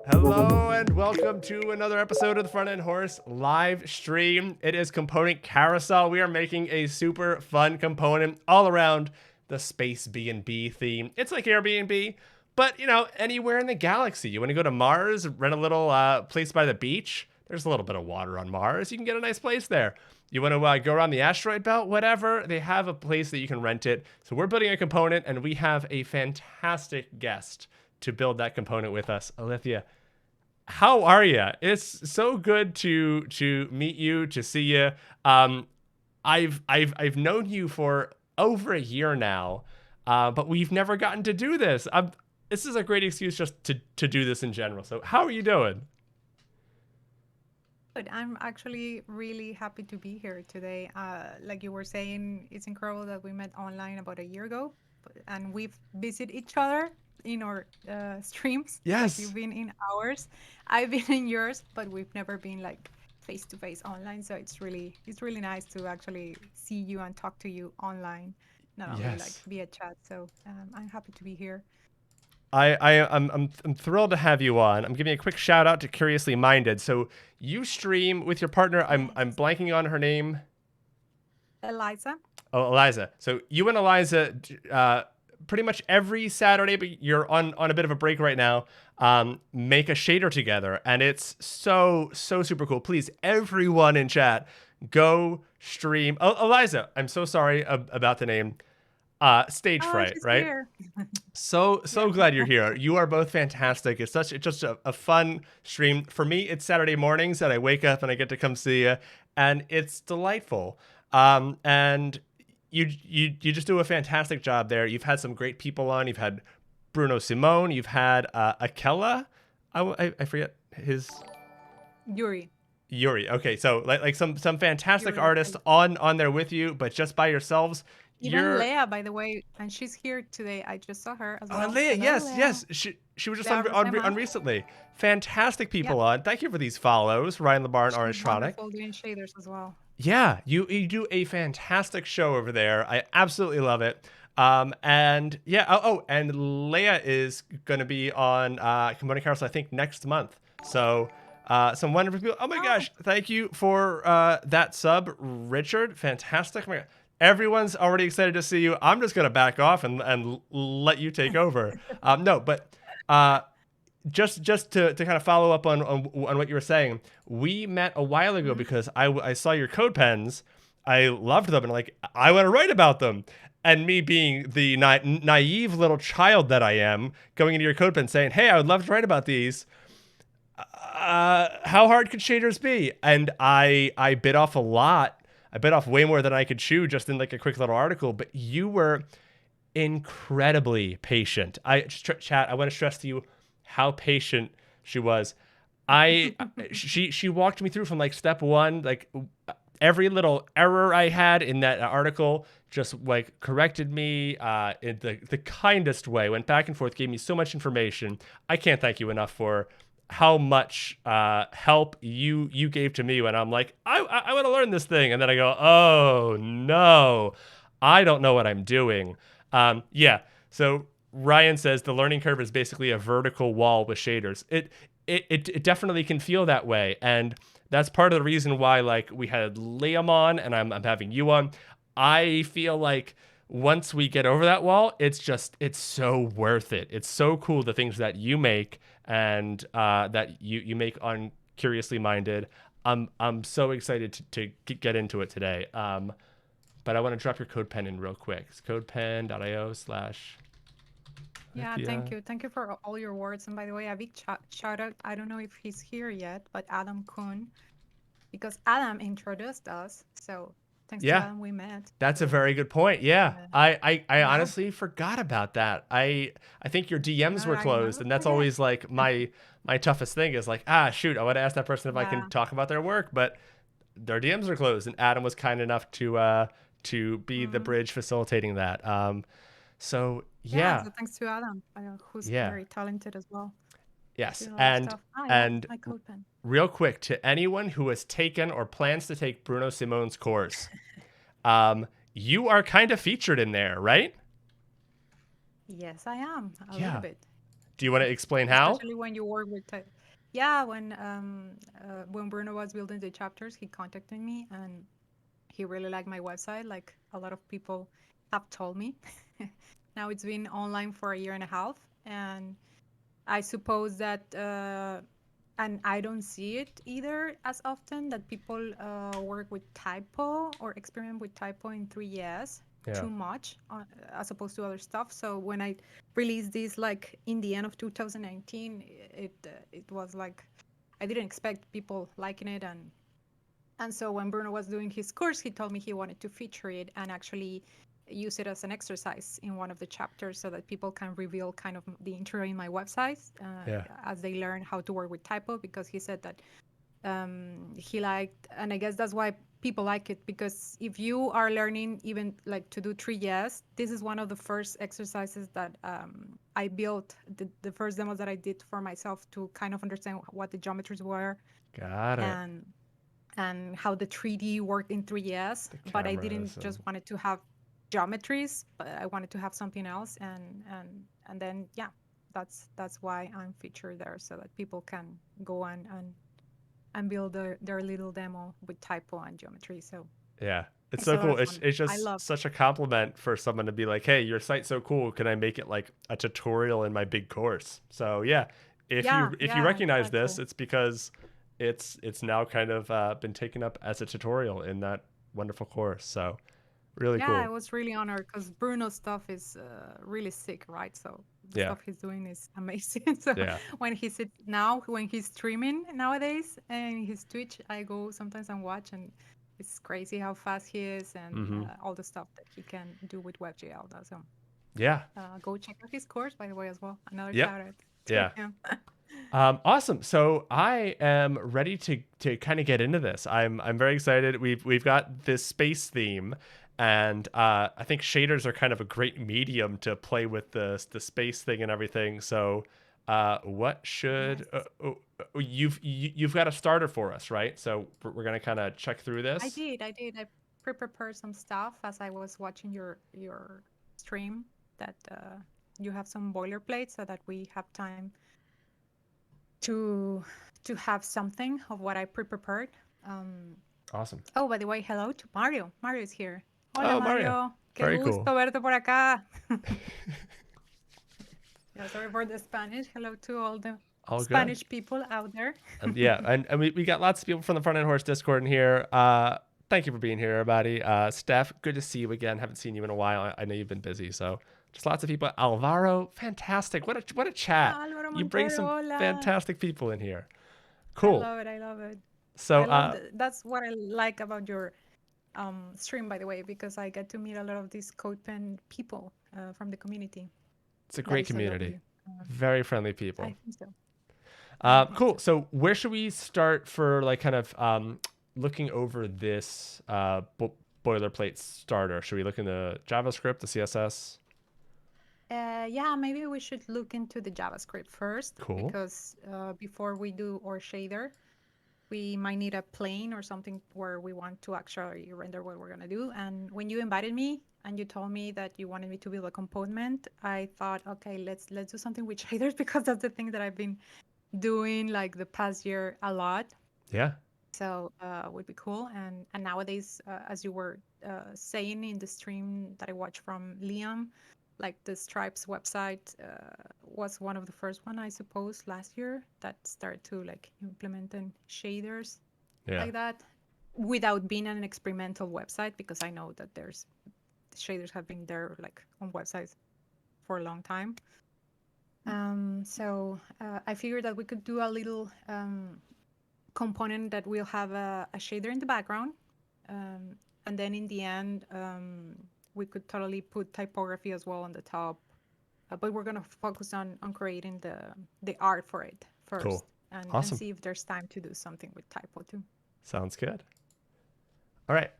Hello and welcome to another episode of the Front End Horse live stream. It is Component Carousel. We are making a super fun component all around the Space B&B theme. It's like Airbnb, but anywhere in the galaxy. You want to go to Mars, rent a little place by the beach. There's a little bit of water on Mars. You can get a nice place there. You want to go around the asteroid belt, whatever. They have a place that you can rent it. So we're building a component, and we have a fantastic guest to build that component with us. Ilithya, how are you? It's so good to meet you, to see you. I've known you for over a year now, but we've never gotten to do this. This is a great excuse just to do this in general. So how are you doing? Good. I'm actually really happy to be here today. Like you were saying, it's incredible that we met online about a year ago, and we've visited each other in our streams. Like Yes. you've been in ours, I've been in yours, but we've never been like face to face online. So it's really nice to actually see you and talk to you online, not only like Yes. via chat. So I'm happy to be here. I'm thrilled to have you on. I'm giving a quick shout out to Curiously Minded. So you stream with your partner. I'm Yes. blanking on her name. Eliza. Oh, Eliza. So you and Eliza, pretty much every Saturday, but you're on a bit of a break right now. Make a shader together, and it's so super cool. Please, everyone in chat, go stream. Oh, Eliza, I'm so sorry about the name. Stage Oh, fright, she's right? here. So Yeah. glad you're here. You are both fantastic. It's just a fun stream. For me, it's Saturday mornings that I wake up and I get to come see you, and it's delightful. And you just do a fantastic job there. You've had some great people on. You've had Bruno Simone. You've had Akella. I forget his Yuri. Yuri. Okay, so like some fantastic Yuri. artists on there with you, but just by yourselves, Even you're. Leah, by the way, and she's here today. I just saw her as Oh, well. Leah, Hello, yes, Leah. yes. She was just Leah on Rosema. recently. Fantastic Yeah, people on. Thank you for these follows, Ryan Labarn, she's Orange Tronic. wonderful doing shaders as well. Yeah, you do a fantastic show over there. I absolutely love it. And yeah, and Leah is going to be on Component Carousel, I think, next month. So some wonderful people. Oh my Oh, gosh, thank you for that sub, Richard. Fantastic. Oh my God. Everyone's already excited to see you. I'm just going to back off and let you take over. No, but just to kind of follow up on what you were saying, we met a while ago mhm. because I saw your code pens. I loved them, and like I want to write about them. And me being the naive little child that I am, going into your code pen saying, "Hey, I would love to write about these. How hard could shaders be?" And I bit off a lot. I bit off way more than I could chew just in like a quick little article. But you were incredibly patient. Chat. I want to stress to you how patient she was. She walked me through from like step one, like every little error I had in that article, just like corrected me in the kindest way. Went back and forth, gave me so much information. I can't thank you enough for how much help you gave to me when I'm like, I want to learn this thing, and then I go, oh no, I don't know what I'm doing. Yeah. So Ryan says the learning curve is basically a vertical wall with shaders. It definitely can feel that way, and that's part of the reason why like we had Liam on, and I'm having you on. I feel like once we get over that wall, it's so worth it. It's so cool the things that you make and that you make on Curiously Minded. I'm so excited to get into it today. But I want to drop your CodePen in real quick. It's Yeah, thank codepen.io/Lithia. you. Thank you for all your words. And by the way, a big shout out. I don't know if he's here yet, but Adam Kuhn, because Adam introduced us. So thanks to Yeah, Adam, we met. that's a So very good point. Yeah, uh, I yeah, honestly forgot about that. I think your DMs no, were I closed, never and that's forget. always like my toughest thing is like, shoot, I want to ask that person if I can Yeah. talk about their work, but their DMs are closed, and Adam was kind enough to be the Mm. bridge facilitating that. So Yeah, yeah, so thanks to Adam, who's yeah, very talented as well, yes, doing a lot of and stuff. Ah, yeah, and my code pen. real quick to anyone who has taken or plans to take Bruno Simone's course, um, you are kind of featured in there, right? Yes, I am a little Yeah. bit. Do you want to explain how? Especially when you work with yeah, when Bruno was building the chapters, he contacted me and he really liked my website, like a lot of people have told me. Now it's been online for a year and a half, and I suppose that and I don't see it either as often that people work with typo or experiment with typo in 3.js Yeah. too much as opposed to other stuff. So when I released this like in the end of 2019, it was like I didn't expect people liking it, and so when Bruno was doing his course, he told me he wanted to feature it and actually use it as an exercise in one of the chapters so that people can reveal kind of the intro in my website Yeah. as they learn how to work with typo, because he said that he liked, and I guess that's why people like it, because if you are learning even like to do 3.js, this is one of the first exercises that I built, the first demos that I did for myself to kind of understand what the geometries were Got it. and how the 3D worked in 3ds, The but I cameras didn't and just wanted to have geometries, but I wanted to have something else, and then yeah, that's why I'm featured there so that people can go and build their little demo with typo and geometry. So yeah. It's it's so a lot cool. of It's fun. it's I just love. such a compliment for someone to be like, "Hey, your site's so cool. Can I make it like a tutorial in my big course?" So, yeah, Yeah, if you yeah, recognize exactly. this, it's because it's now kind of been taken up as a tutorial in that wonderful course. So, really Yeah, I cool. was really honored because Bruno's stuff is really sick, right? So the Yeah. stuff he's doing is amazing. So Yeah. when he's streaming nowadays and his Twitch, I go sometimes and watch, and it's crazy how fast he is and Mhm. all the stuff that he can do with WebGL. So Yeah. go check out his course, by the way, as well. Another Yep. shout out to Yeah. him. Awesome. So I am ready to kind of get into this. I'm very excited. We've got this space theme, and I think shaders are kind of a great medium to play with the space thing and everything. So, what should Yes, you've got a starter for us, right? So we're gonna kind of check through I this. did. I did. I prepared some stuff as I was watching your stream. That you have some boilerplate so that we have time to have something of what I pre-prepared. Um, Awesome. oh, by the way, hello to Mario. Mario is here. Hola, Oh, Mario. Mario. Qué Very cool. gusto verte por acá. Yeah, sorry for the Spanish. Hello to all the All good. Spanish people out there. Yeah, and we got lots of people from the Front End Horse Discord in here. Thank you for being here, everybody. Steph, good to see you again. Haven't seen you in a while. I know you've been busy, so just lots of people. Alvaro, fantastic. What a chat. Álvaro You bring Montero, some hola. fantastic people in here. I Cool. love it. I love it. So That's what I like about your stream, by the way, because I get to meet a lot of these CodePen people from the community. it's a That great is so community. lovely. Very friendly I people. think so. I think Cool. so. So where should we start for like kind of looking over this boilerplate starter? Should we look in the JavaScript, the CSS? Yeah, maybe we should look into the JavaScript first Cool. because before we do our shader, we might need a plane or something where we want to actually render what we're gonna do. And when you invited me and you told me that you wanted me to build a component, I thought, okay, let's do something with shaders because that's the thing that I've been doing like the past year a lot. Yeah. So would be cool. And nowadays, as you were saying in the stream that I watched from Liam, like the Stripes website was one of the first one, I suppose, last year that started to like implementing shaders Yeah. like that without being an experimental website, because I know that there's shaders have been there like on websites for a long time. So I figured that we could do a little component that will have a shader in the background. And then in the end, we could totally put typography as well on the top. But we're going to focus on creating the art for it Cool. first and Awesome. see if there's time to do something with typo too. Sounds good. All right.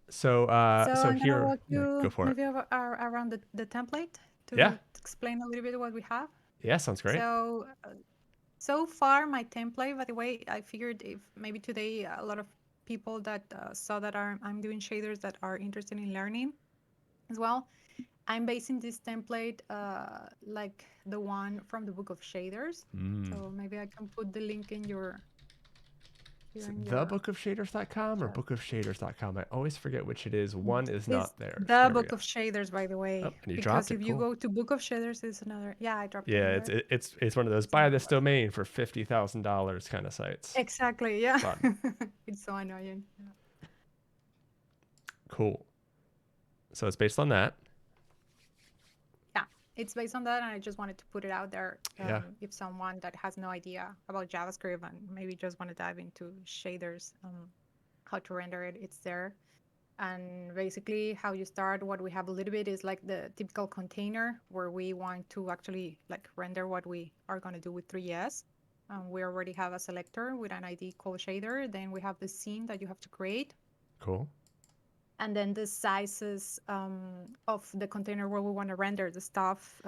So So I'm going to here, walk yeah, go you for it. maybe around the template Yeah. to explain a little bit what we have. Yeah, sounds great. So so far, my template, by the way, I figured if maybe today a lot of people that saw that I'm doing shaders that are interested in learning as well, I'm basing this template like the one from the book of shaders. So maybe I can put the link in your Is here it in your thebookofshaders.com or chat. bookofshaders.com? I always forget which it is. One is It's not there. So the there we book go. of shaders, by the Oh, way, and you because dropped if it. you Cool. go to book of shaders, it's another. Yeah, I dropped it Yeah, in it's there. it's one of those It's buy another this website. domain for $50,000 kind of sites. Exactly. Yeah. Fun. It's so annoying. Yeah. Cool. So it's based on that. Yeah, it's based on that, and I just wanted to put it out there. Yeah. If someone that has no idea about JavaScript and maybe just want to dive into shaders, how to render it, it's there. And basically, how you start, what we have a little bit is like the typical container where we want to actually like render what we are going to do with Three.js. We already have a selector with an ID called shader. Then we have the scene that you have to create, Cool. and then the sizes of the container where we want to render the stuff.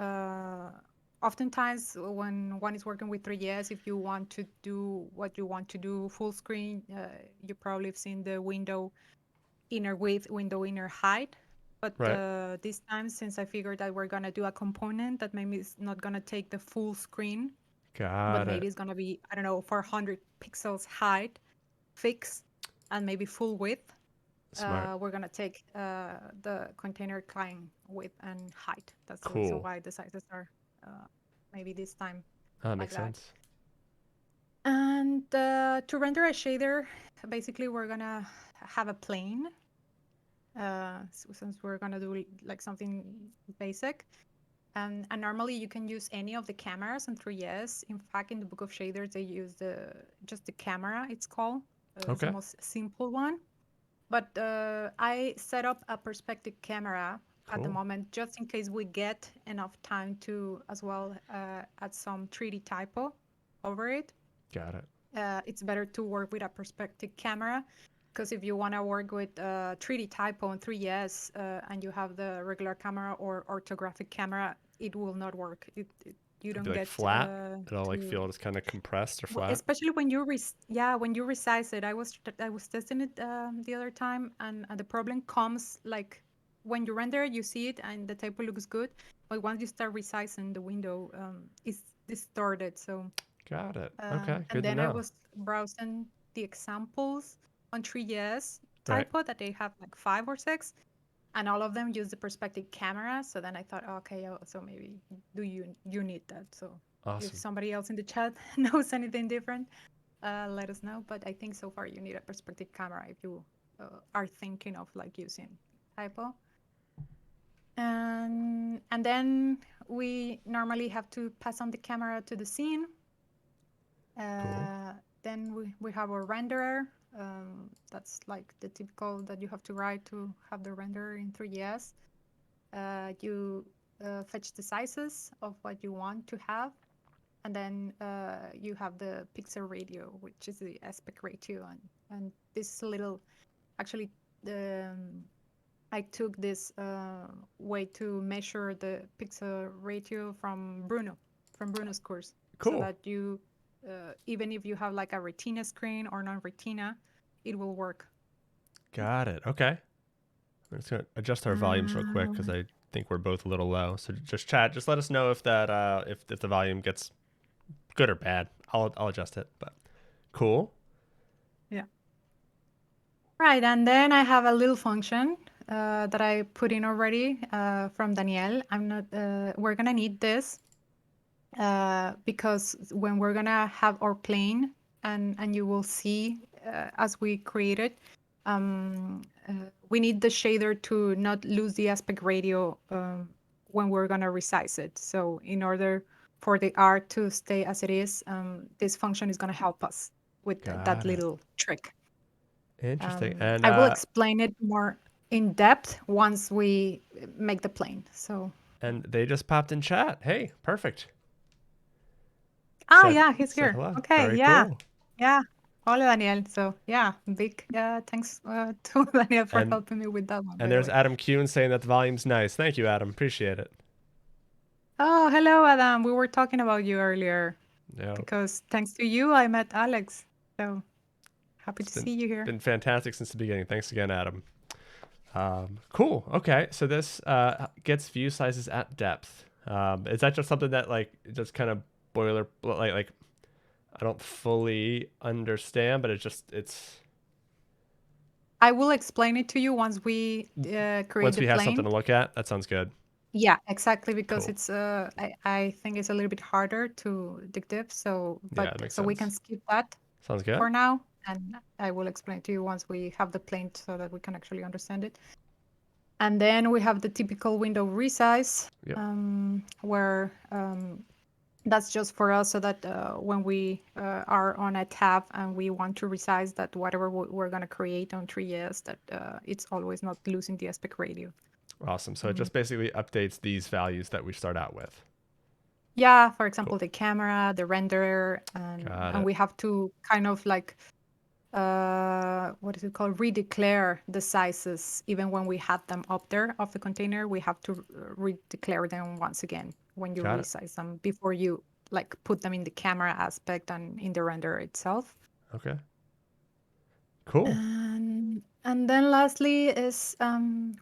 Oftentimes, when one is working with Three.js, if you want to do what you want to do full screen, you probably have seen the window inner width, window inner height. But Right. this time, since I figured that we're going to do a component that maybe is not going to take the full screen, but Got maybe it. it's going to be, I don't know, 400 pixels height, fixed, and maybe full width, Smart. we're going to take the container client width and height. That's the reason Cool. why the sizes are maybe this time That like makes that. sense. And to render a shader, basically we're going to have a plane since we're gonna do like something basic. And normally you can use any of the cameras in Three.js. In fact, in the book of shaders, they use just the camera. It's called. It's the Okay. most simple one. But I set up a perspective camera at the Cool. moment, just in case we get enough time to as well add some 3D typo over it. Got it. It's better to work with a perspective camera because if you want to work with 3D typo on Three.js and you have the regular camera or orthographic camera, it will not work. You It'd be don't like get flat. It'll like to feel just kind of compressed or flat. especially when you yeah, when you resize it. I was testing it the other time, and the problem comes like when you render it, you see it and the typo looks good, but once you start resizing the window, it's distorted. So Got it. Okay. and Good to then I know. was browsing the examples on Three.js Right. typo that they have like 5 or 6, and all of them use the perspective camera. So then I thought, okay, so maybe you need that. So if Awesome. somebody else in the chat knows anything different, let us know. But I think so far you need a perspective camera if you are thinking of like using typo. And then we normally have to pass on the camera to the scene. Cool. Then we have a renderer. That's like the typical that you have to write to have the renderer in Three.js. You fetch the sizes of what you want to have, and then you have the pixel ratio, which is the aspect ratio, and this little actually I took this way to measure the pixel ratio from Bruno's course, so Cool. that you even if you have like a retina screen or non-retina, it will work. Got it. Okay. I'm just gonna adjust our volumes real quick because Um, I think we're both a little low. So just chat. Just let us know if that if the volume gets good or bad. I'll adjust it. But cool. yeah. Right, and then I have a little function that I put in already from Danielle. I'm not. We're gonna need this because when we're gonna have our plane, and you will see as we create it, we need the shader to not lose the aspect ratio when we're gonna resize it. So in order for the art to stay as it is, this function is gonna help us with that Got it. little trick. Interesting. And I will explain it more in depth once we make the plane. So, they just popped in chat. Hey, perfect. ah, yeah, he's Said here. hello. Okay, Very yeah, cool. yeah. Hola, Daniel. So, yeah, big thanks to Daniel for And helping me with that one, and by the there's way. Adam Kuhn saying that the volume's nice. Thank you, Adam. Appreciate it. Oh, hello, Adam. We were talking about you earlier Yeah. because thanks to you, I met Alex. So happy It's to see you here. been fantastic since the beginning. Thanks again, Adam. Cool. Okay. So this gets view sizes at depth. Is that just something that like just kind of boiler like I don't fully understand, but it's I will explain it to you once we create once the we have something plane. to look at, that sounds good. Yeah, exactly, because Cool. it's I think it's a little bit harder to dig deep. So, Yeah, but that makes so we can sense. skip that Sounds good. for now, and I will explain to you once we have the plane so that we can actually understand it. And then we have the typical window resize, Yep. where that's just for us so that when we are on a tab and we want to resize that whatever we're going to create on Three.js, that it's always not losing the aspect ratio. Awesome. So it Mm. just basically updates these values that we start out with. Yeah, for example, Cool. the camera, the renderer, Got and it. we have to kind of like what is it called? Redeclare the sizes even when we have them up there of the container. We have to redeclare them once again when you Got it. resize them before you like put them in the camera aspect and in the renderer itself. Okay. Cool. And then lastly is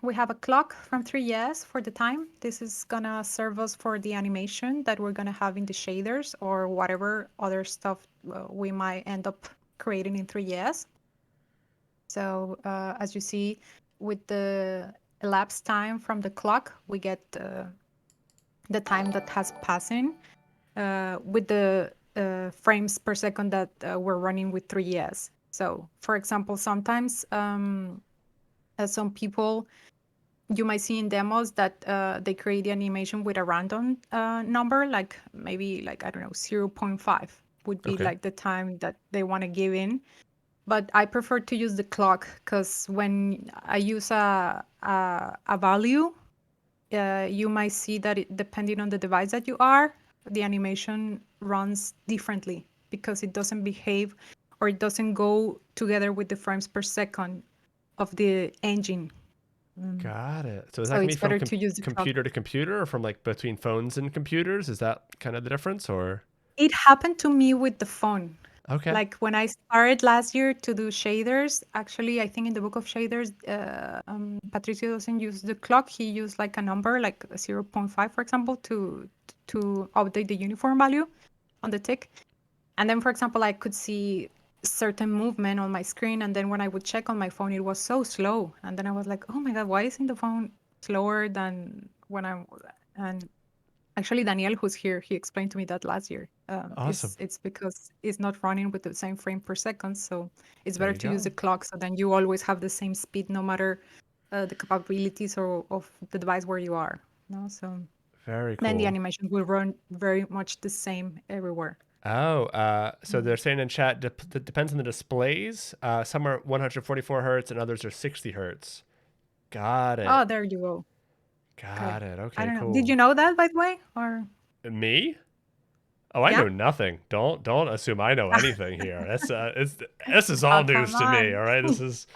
we have a clock from Three.js for the time. This is gonna serve us for the animation that we're gonna have in the shaders or whatever other stuff we might end up creating in Three.js. So as you see, with the elapsed time from the clock, we get the time that has passing with the frames per second that we're running with Three.js. So, for example, sometimes some people you might see in demos that they create the animation with a random number, like maybe like I don't know 0.5 would be Okay. like the time that they want to give in. But I prefer to use the clock because when I use a value, you might see that depending on the device that you are, the animation runs differently because it doesn't behave or it doesn't go together with the frames per second of the engine. Mm. Got it. So is that So gonna be it's from better to use the clock. computer to computer, or from like between phones and computers? Is that kind of the difference, or? It happened to me with the phone. Okay. Like when I started last year to do shaders, actually, I think in the book of shaders, Patricio doesn't use the clock. He used like a number, like a 0.5, for example, to update the uniform value on the tick. And then, for example, I could see certain movement on my screen, and then when I would check on my phone, it was so slow. And then I was like, oh my God, why isn't the phone slower than when I'm and actually, Daniel, who's here, he explained to me that last year. Awesome. It's because it's not running with the same frame per second, so it's There better you to use the go. clock. So then you always have the same speed, no matter the capabilities or of the device where you are. No, so Very then the cool. animation will run very much the same everywhere. Oh, so Mm. they're saying in chat that depends on the displays. Some are 144 hertz and others are 60 hertz. Got Oh, it. there you go. Okay. Got it. I Okay, don't know. Did cool. you know that, by the way? Or Me? Oh, I yeah? know nothing. Don't assume I know anything here. This is all Oh, come news to me. on. All right, this is.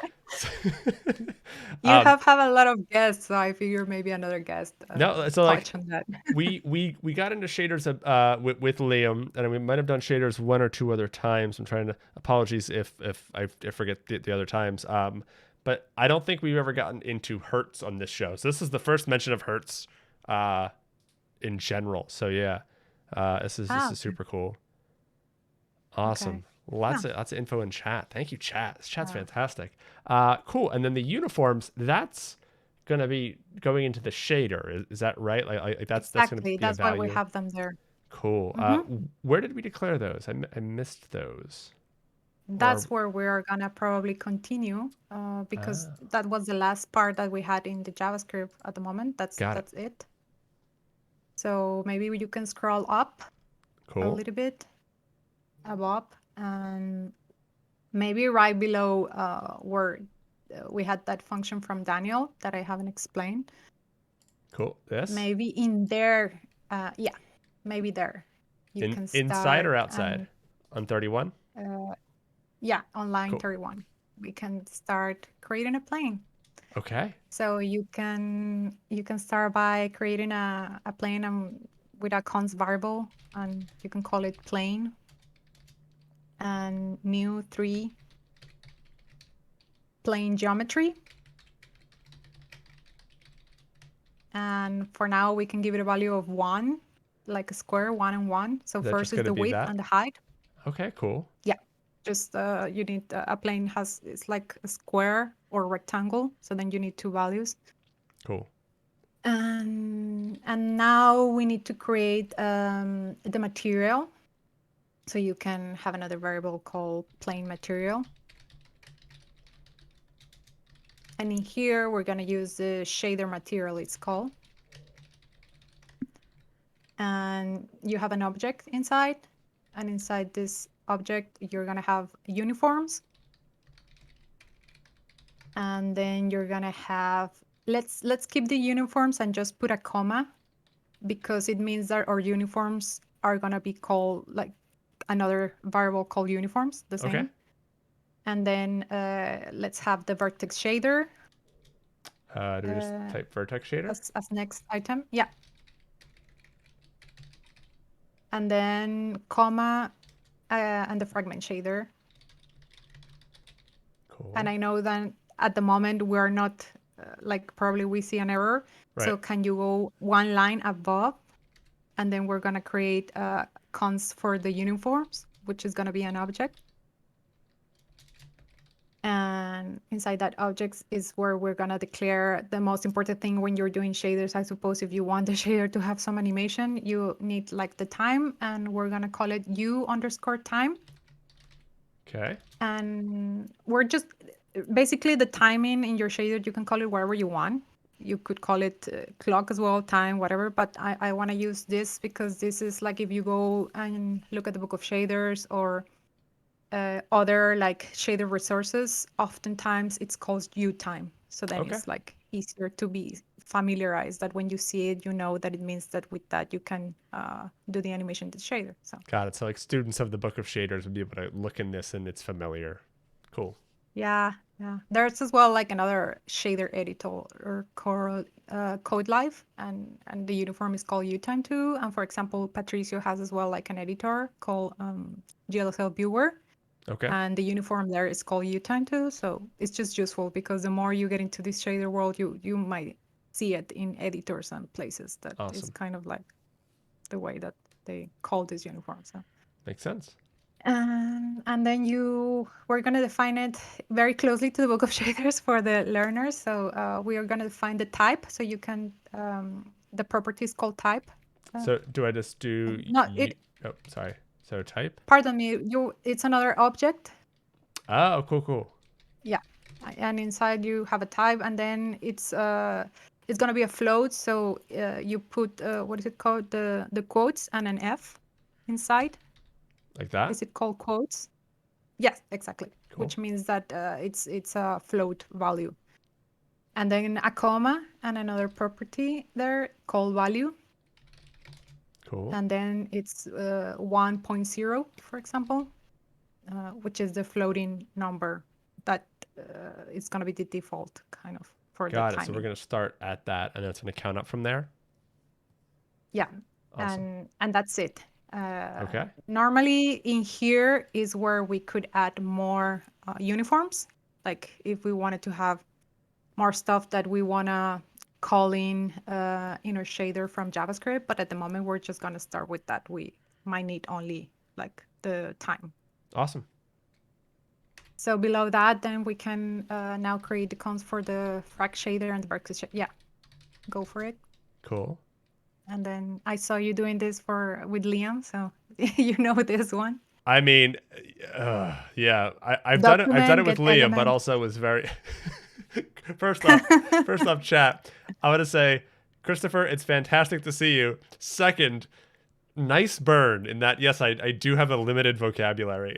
You um, have a lot of guests, so I figure maybe another guest no, so like touch on that. we got into shaders with Liam, and we might have done shaders one or two other times. I'm trying to apologies if I forget the other times. But I don't think we've ever gotten into hertz on this show. So this is the first mention of hertz uh in general. So yeah, this Ah, is okay. super cool. Okay. Awesome. Yeah. Lots of info in chat. Thank you, chat. This chat's Uh, fantastic. Cool. And then the uniforms, that's gonna be going into the shader. Is that right? Like that's gonna exactly. be a That's why we value. have them there. Cool. Hmm. Where did we declare those? I missed those. Or That's where we're gonna probably continue because that was the last part that we had in the JavaScript at the moment. got it. That's it. So maybe you can scroll up a Cool. little bit above and maybe right below where we had that function from Daniel that I haven't explained. Cool. This Maybe in there, yeah, maybe there you can inside start or outside and on 31. uh, yeah, on line Cool. 31, we can start creating a plane. Okay. So you can start by creating a plane with a const variable, and you can call it plane and new 3 plane geometry. And for now, we can give it a value of 1, like a square, 1 and 1. So Is that first just is going to the be width that? and the height. Okay, cool. Yeah, just you need a plane it's like a square or rectangle. So then you need 2 values. Cool. And now we need to create the material. So you can have another variable called plane material. And in here, we're going to use the shader material, it's called. And you have an object inside. And inside this object, you're going to have uniforms. And then you're going to have, let's keep the uniforms and just put a comma, because it means that our uniforms are going to be called like another variable called uniforms, the same. Okay. And then let's have the vertex shader. Do we just type Vertex Shader? As next item. Yeah. And then comma and the fragment shader. Cool. And I know that at the moment we're not, like probably we see an error. Right. So can you go one line above? And then we're going to create const for the uniforms, which is going to be an object. And inside that object is where we're going to declare the most important thing when you're doing shaders. I suppose if you want the shader to have some animation, you need like the time, and we're going to call it u_time. Okay. And we're just basically the timing in your shader, you can call it whatever you want. You could call it clock as well, time, whatever. But I want to use this because this is like if you go and look at the book of shaders or other like shader resources, oftentimes it's called U-time. So then Okay. it's like easier to be familiarized that when you see it, you know that it means that with that you can do the animation to shader. So Got it. So like students of the Book of Shaders would be able to look in this and it's familiar. Cool. yeah. There's as well like another shader editor or Code Live, and the uniform is called U-time too. And for example, Patricio has as well like an editor called GLSL Viewer. Okay. And the uniform there is called U-time too. So it's just useful because the more you get into this shader world, you might see it in editors and places. That Awesome. is kind of like the way that they call this uniform. So makes sense. And then we're going to define it very closely to the book of shaders for the learners. So we are going to define the type. So you can the property is called type. So do I just do oh, sorry. So type? Pardon me, it's another object. Oh, cool. Yeah. And inside you have a type, and then it's going to be a float. So you put what is it called, the quotes and an F inside. Like that? Is it called quotes? Yes, exactly. Cool. Which means that it's a float value. And then a comma and another property there called value. Cool. And then it's 1.0, for example, which is the floating number that is going to be the default kind of for the timing. Got it. So we're going to start at that, and then it's going to count up from there? Yeah. Awesome. And that's it. Okay. Normally in here is where we could add more uniforms. Like if we wanted to have more stuff that we want to call in our shader from JavaScript. But at the moment, we're just going to start with that. We might need only like the time. Awesome. So below that, then we can now create the cons for the frag shader and the vertex shader. Yeah, go for it. Cool. And then I saw you doing this with Liam, so you know this one. I mean, yeah, I've done it with Liam, but also was very. First off, chat. I want to say, Christopher, it's fantastic to see you. Second, nice burn in that. Yes, I do have a limited vocabulary.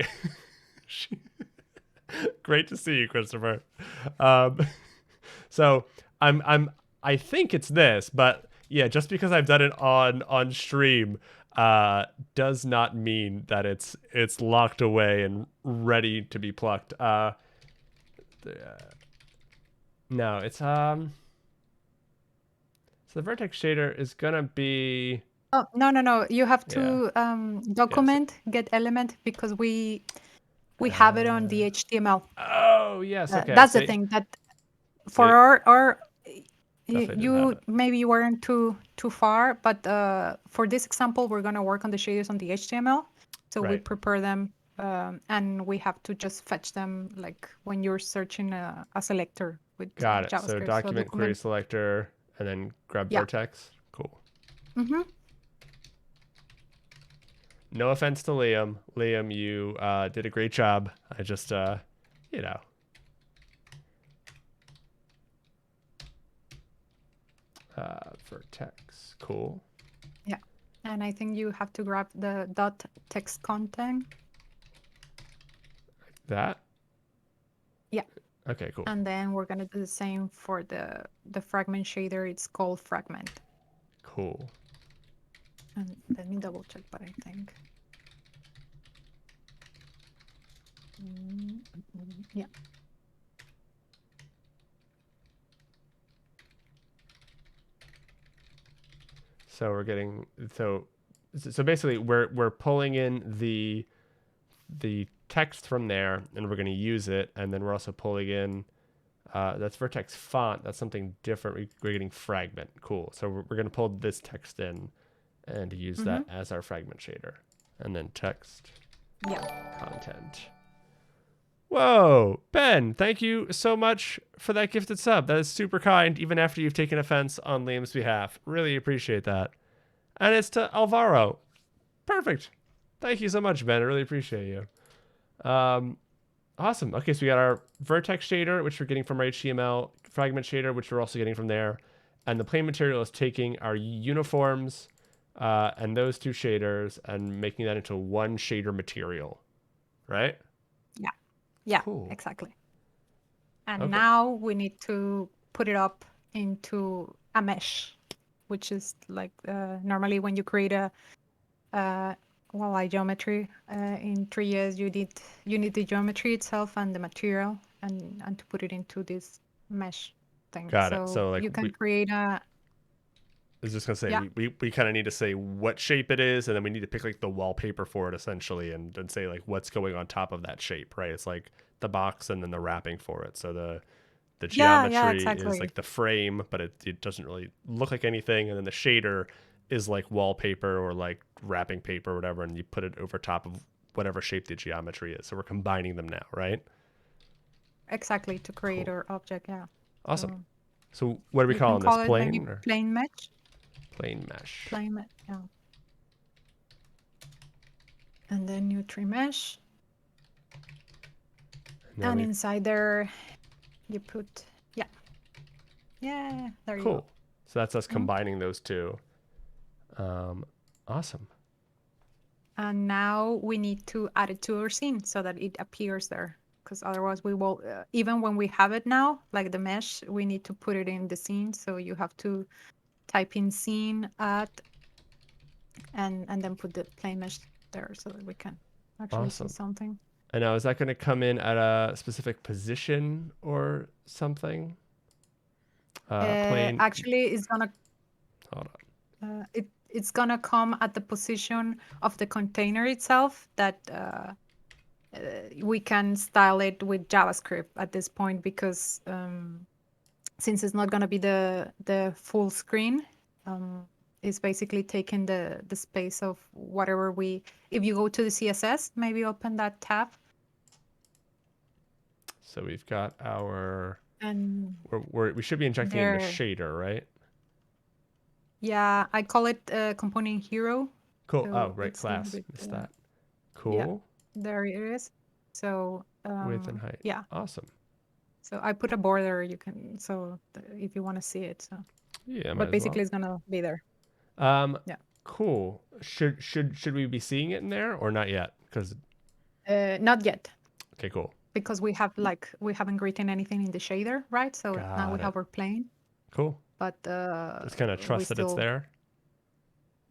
Great to see you, Christopher. So I think it's this, but yeah, just because I've done it on stream does not mean that it's locked away and ready to be plucked. No, it's so the vertex shader is gonna be. Oh no! You have to document get element because we have it on the HTML. Oh yes, okay. That's the thing that for our Definitely didn't have it. Maybe you weren't too far, but for this example, we're gonna work on the shaders on the HTML. So we Right. prepare them, and we have to just fetch them like when you're searching a selector with Got it. So JavaScript. So document query document, selector and then grab yeah. vertex. Cool. Mm-hmm. No offense to Liam. Liam, you did a great job. I just, you know. Vertex. Cool. Yeah. And I think you have to grab the dot text content. That? Yeah. Okay, cool. And then we're gonna do the same for the fragment shader. It's called fragment. Cool. And let me double check, but I think. Yeah. So we're getting so basically we're pulling in the text from there and we're going to use it, and then we're also pulling in that's vertex font. That's something different. We're getting fragment. Cool. So we're going to pull this text in and use that as our fragment shader, and then text content. Whoa, Ben, thank you so much for that gifted sub. That is super kind, even after you've taken offense on Liam's behalf. Really appreciate that. And it's to Alvaro. Perfect. Thank you so much, Ben. I really appreciate you. Awesome. Okay, so we got our vertex shader, which we're getting from our HTML, fragment shader, which we're also getting from there. And the plain material is taking our uniforms and those two shaders and making that into one shader material, right? Yeah, Cool. exactly. And Okay. now we need to put it up into a mesh, which is like normally when you create a geometry in Three.js, you need the geometry itself and the material, and to put it into this mesh thing. Got it. So So like you can create a I was just gonna say yeah. we kind of need to say what shape it is, and then we need to pick like the wallpaper for it essentially, and say like what's going on top of that shape, right? It's like the box and then the wrapping for it. So the Yeah, geometry is exactly. like the frame, but it doesn't really look like anything, and then the shader is like wallpaper or like wrapping paper or whatever, and you put it over top of whatever shape the geometry is. So we're combining them now, right? Exactly, to create Cool. our object, yeah. Awesome. So So what are we you can calling this? call it maybe Plain or plain mesh. plain mesh? Plain mesh, yeah. And then you tree mesh. And inside there you put yeah, there you go. Cool. So that's us combining those two. Awesome. And now we need to add it to our scene so that it appears there. Because otherwise we will, even when we have it now, like the mesh, we need to put it in the scene. So you have to type in scene add and then put the plain mesh there so that we can actually see Awesome. something. And now is that going to come in at a specific position or something? Plain. Actually, it's gonna Hold it's gonna come at the position of the container itself that we can style it with JavaScript at this point because since it's not gonna be the full screen, it's basically taking the space of whatever we. If you go to the CSS, maybe open that tab. So we've got our. And We should be injecting in the there, shader, right? yeah, I call it component hero. Cool. Oh, So right. it's a little Class. bit, Missed that. yeah, Cool. there it is. So Width and height. yeah. Awesome. So I put a border. You can if you want to see it. So, Yeah, might but as well. basically it's gonna be there. Yeah. Cool. Should we be seeing it in there or not yet? Because Not yet. okay, cool. Because we haven't written anything in the shader, right? So now we Got it. have our plane, Cool. but Just kind of we trust that it's still, there.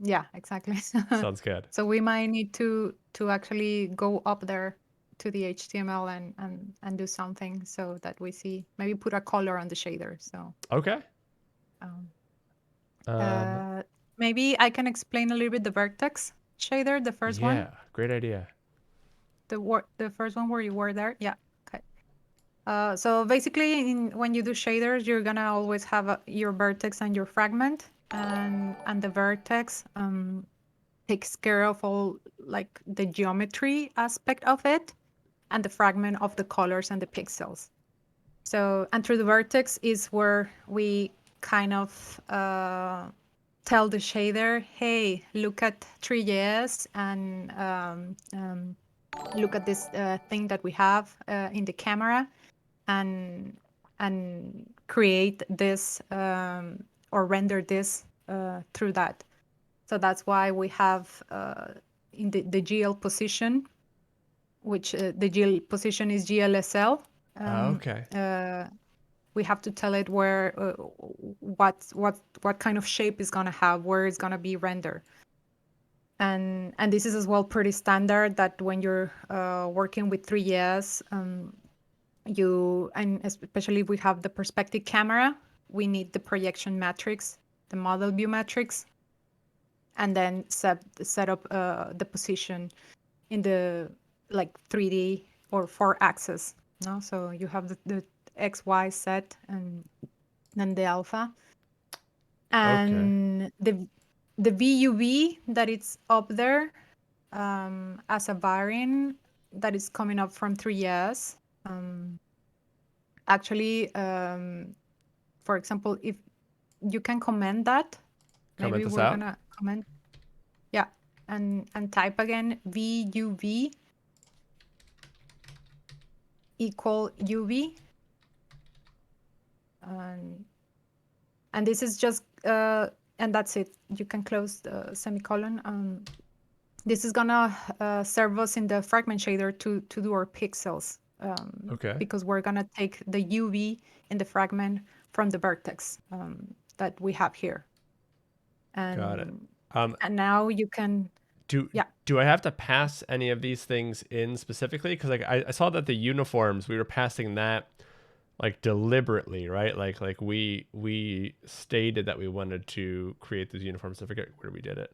yeah, exactly. Sounds good. So we might need to actually go up there to the HTML and do something so that we see, maybe put a color on the shader. So Okay. maybe I can explain a little bit the vertex shader, the first one. Yeah, great idea. The first one where you were there. Yeah. Okay. So basically, when you do shaders, you're gonna always have your vertex and your fragment, and the vertex takes care of all like the geometry aspect of it, and the fragment of the colors and the pixels. So, and through the vertex is where we kind of tell the shader, hey, look at Three.js and look at this thing that we have in the camera, and create this or render this through that. So that's why we have in the GL position, which the GL position is GLSL. Um, Okay. uh, we have to tell it where what kind of shape is gonna have, where it's gonna be rendered. And this is as well pretty standard that when you're working with Three.js, you, and especially if we have the perspective camera, we need the projection matrix, the model view matrix, and then set up the position in the like 3D or 4 axis. No, so you have the X, Y, Z, and then the alpha, Okay. and the VUV that it's up there as a variant that is coming up from 3S. Actually, for example, if you can comment that, Comment maybe this we're out. gonna comment, yeah, and type again VUV equal UV, and this is just and that's it. You can close the semicolon. This is gonna serve us in the fragment shader to do our pixels, Okay. because we're gonna take the UV in the fragment from the vertex that we have here, Got it. and Um, now you can, do yeah. do I have to pass any of these things in specifically? Because like I saw that the uniforms we were passing that like deliberately, right? Like we stated that we wanted to create those uniforms. I forget where we did it.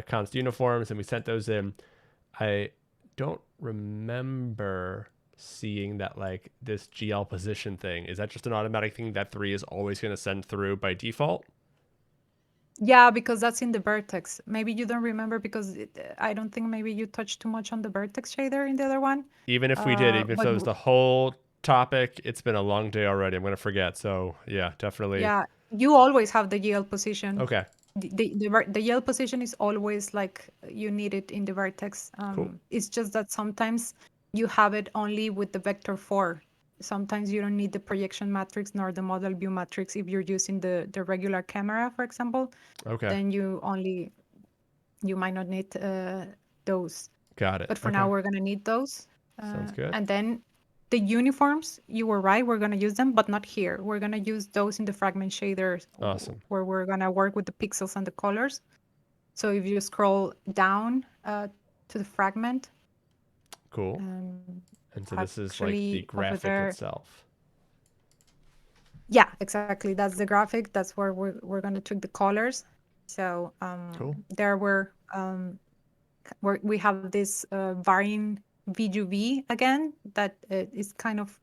Const uniforms, and we sent those in. I don't remember seeing that like this GL position thing. Is that just an automatic thing that three is always going to send through by default? Yeah, because that's in the vertex. Maybe you don't remember because I don't think maybe you touched too much on the vertex shader in the other one. Even if we did, even if But it was the whole topic, it's been a long day already. I'm going to forget. So yeah, definitely. yeah, you always have the GL position. Okay, The GL position is always like you need it in the vertex. cool. It's just that sometimes you have it only with the vector 4. Sometimes you don't need the projection matrix nor the model view matrix if you're using the regular camera, for example. Okay, Then you might not need those. got it. But for now, Okay, we're going to need those. sounds good. And then the uniforms, you were right, we're going to use them, but not here. We're going to use those in the fragment shader Awesome. where we're going to work with the pixels and the colors. So if you scroll down to the fragment, Cool. um, And so this is like the actually over graphic there, itself. yeah, exactly. That's the graphic. That's where we're going to tweak the colors. So Cool. there we have this varying VUV again that is kind of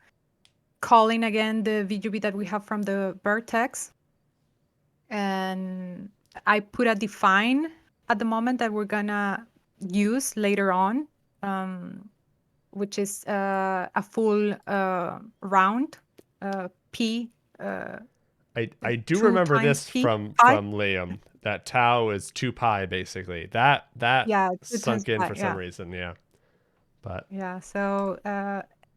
calling again the VUV that we have from the vertex. And I put a define at the moment that we're gonna use later on, which is a full round p, I do 2 remember times this p from pi. Liam that tau is 2 pi basically. That Yeah, 2 times sunk in pi. for some Yeah. reason, yeah. But Yeah, so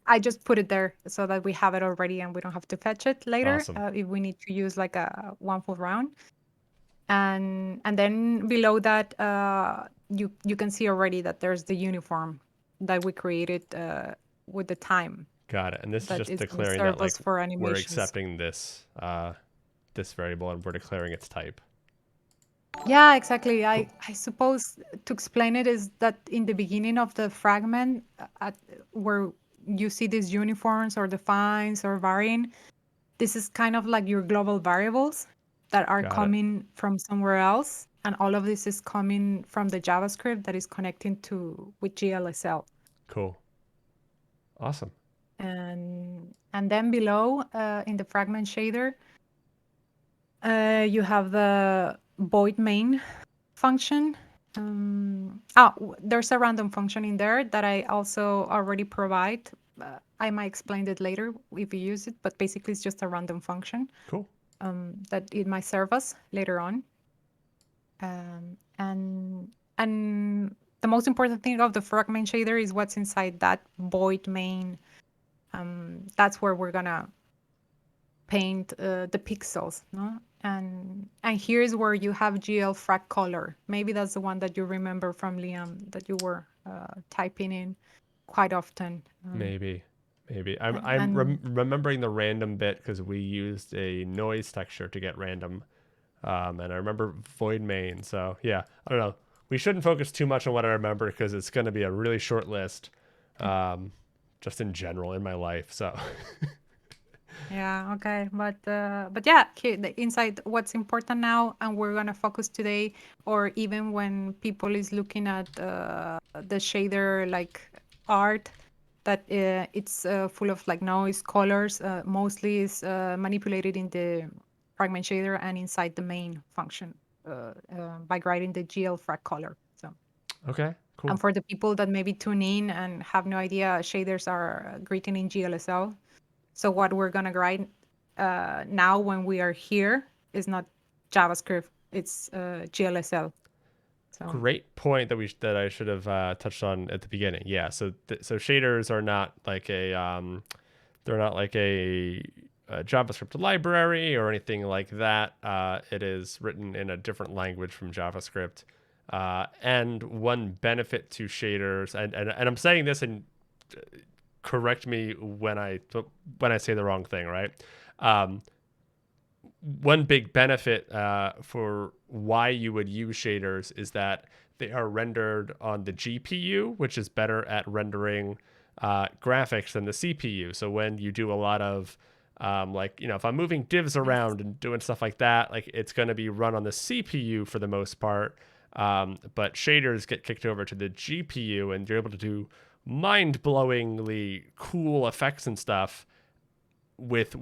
I just put it there so that we have it already and we don't have to fetch it later awesome. if we need to use like a one full round. And then below that, you can see already that there's the uniform that we created with the time Got it. And this is that just is going to declaring that serve like us for we're animations. accepting this this variable and we're declaring its type. Yeah, exactly. Cool. I suppose to explain it is that in the beginning of the fragment, where you see these uniforms or defines or varying, this is kind of like your global variables that are Got it. coming from somewhere else. And all of this is coming from the JavaScript that is connecting to with GLSL. Cool. Awesome. And then below, in the Fragment Shader, you have the void main function. There's a random function in there that I also already provide. I might explain it later if you use it, but basically it's just a random function Cool. that it might serve us later on. Um, and and the most important thing of the Fragment Shader is what's inside that void main. That's where we're gonna paint the pixels, no? And here's where you have GL frag color. Maybe that's the one that you remember from Liam that you were typing in quite often. Maybe. And Remembering the random bit because we used a noise texture to get random. And I remember void main. So yeah, I don't know. We shouldn't focus too much on what I remember because it's going to be a really short list, just in general in my life. So yeah, okay, but yeah, the inside what's important now, and we're gonna focus today, or even when people is looking at the shader like art, that it's full of like noise, colors, mostly is manipulated in the fragment shader and inside the main function by writing the GL frag color. So, okay, and cool. for the people that maybe tune in and have no idea, shaders are written in GLSL. So what we're gonna write now when we are here is not JavaScript; it's GLSL. So Great point that I should have touched on at the beginning. Yeah, so shaders are not like they're not like a JavaScript library or anything like that. It is written in a different language from JavaScript. And one benefit to shaders, and I'm saying this, and correct me when I say the wrong thing, right? Um, One big benefit for why you would use shaders is that they are rendered on the GPU, which is better at rendering graphics than the CPU. So when you do a lot of if I'm moving divs yes, around and doing stuff like that, like it's going to be run on the CPU for the most part. But shaders get kicked over to the GPU, and you're able to do mind-blowingly cool effects and stuff with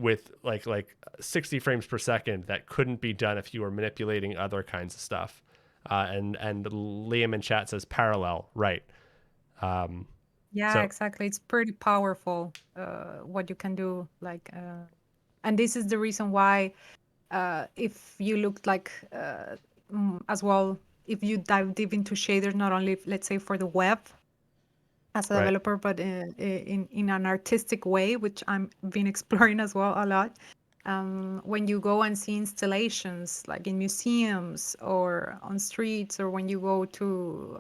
like 60 frames per second that couldn't be done if you were manipulating other kinds of stuff. And Liam in chat says parallel, right? Um, yeah, so exactly. It's pretty powerful what you can do. And this is the reason why, if you looked like as well, if you dive deep into shaders, not only let's say for the web as a right, developer, but in an artistic way, which I'm been exploring as well a lot. When you go and see installations, like in museums or on streets, or when you go to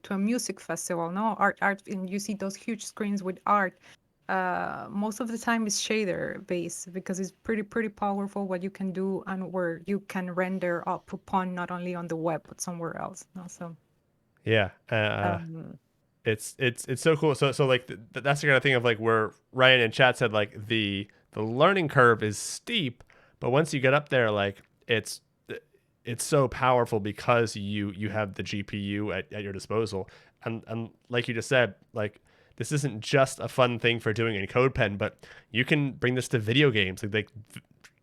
a music festival, no art, and you see those huge screens with art. Most of the time is shader based because it's pretty powerful what you can do and where you can render up upon not only on the web but somewhere else. No? So. yeah. Um, It's so cool. So like that's the kind of thing of like where Ryan in chat said like the learning curve is steep, but once you get up there, like it's so powerful because you have the GPU at your disposal. And like you just said, like this isn't just a fun thing for doing in CodePen, but you can bring this to video games.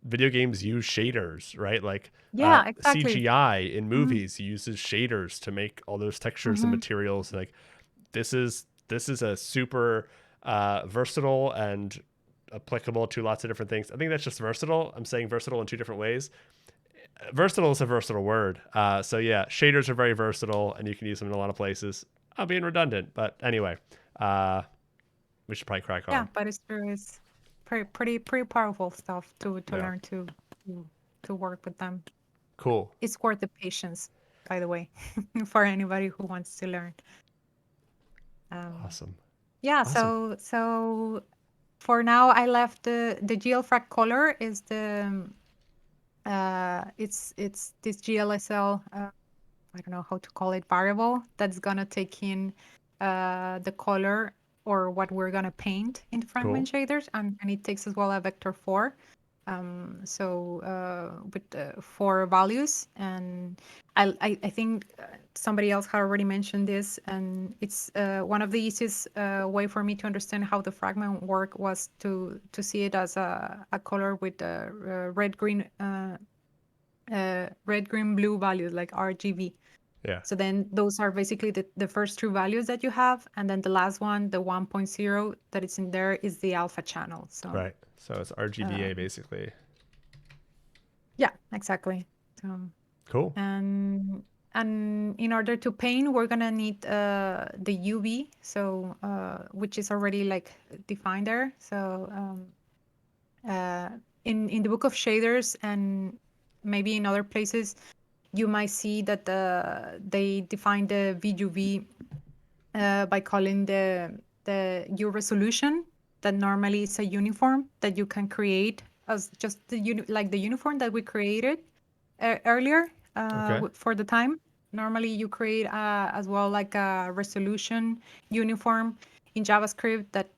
Video games use shaders, right? Like yeah, exactly. CGI in Mhm, movies uses shaders to make all those textures and mhm. materials. Like this is a super versatile and applicable to lots of different things. I think that's just versatile. I'm saying versatile in two different ways. Versatile is a versatile word. So yeah, shaders are very versatile, and you can use them in a lot of places. I'm being redundant, but anyway, uh, we should probably crack Yeah, on. but it's true. It's pretty powerful stuff to Yeah, learn to to work with them. cool, It's worth the patience, by the way, for anybody who wants to learn. Um, awesome, yeah, awesome, so for now, I left the GLFrag color is the it's this GLSL. I don't know how to call it, variable that's gonna take in the color or what we're gonna paint in the cool. fragment shaders, and it takes as well a vector 4. With 4 values, and I think somebody else had already mentioned this, and it's one of the easiest way for me to understand how the fragment work was to see it as a color with red, green, blue values like RGB. Yeah. So then those are basically the first 2 values that you have, and then the last one, the 1.0 that is in there, is the alpha channel. So Right. So it's RGBA basically. yeah, exactly. So Cool. and in order to paint, we're gonna need the UV, so which is already like defined there. So in the book of shaders, and maybe in other places, you might see that they define the VUV by calling the U resolution, that normally is a uniform that you can create as just like the uniform that we created earlier Okay. for the time. Normally, you create as well like a resolution uniform in JavaScript that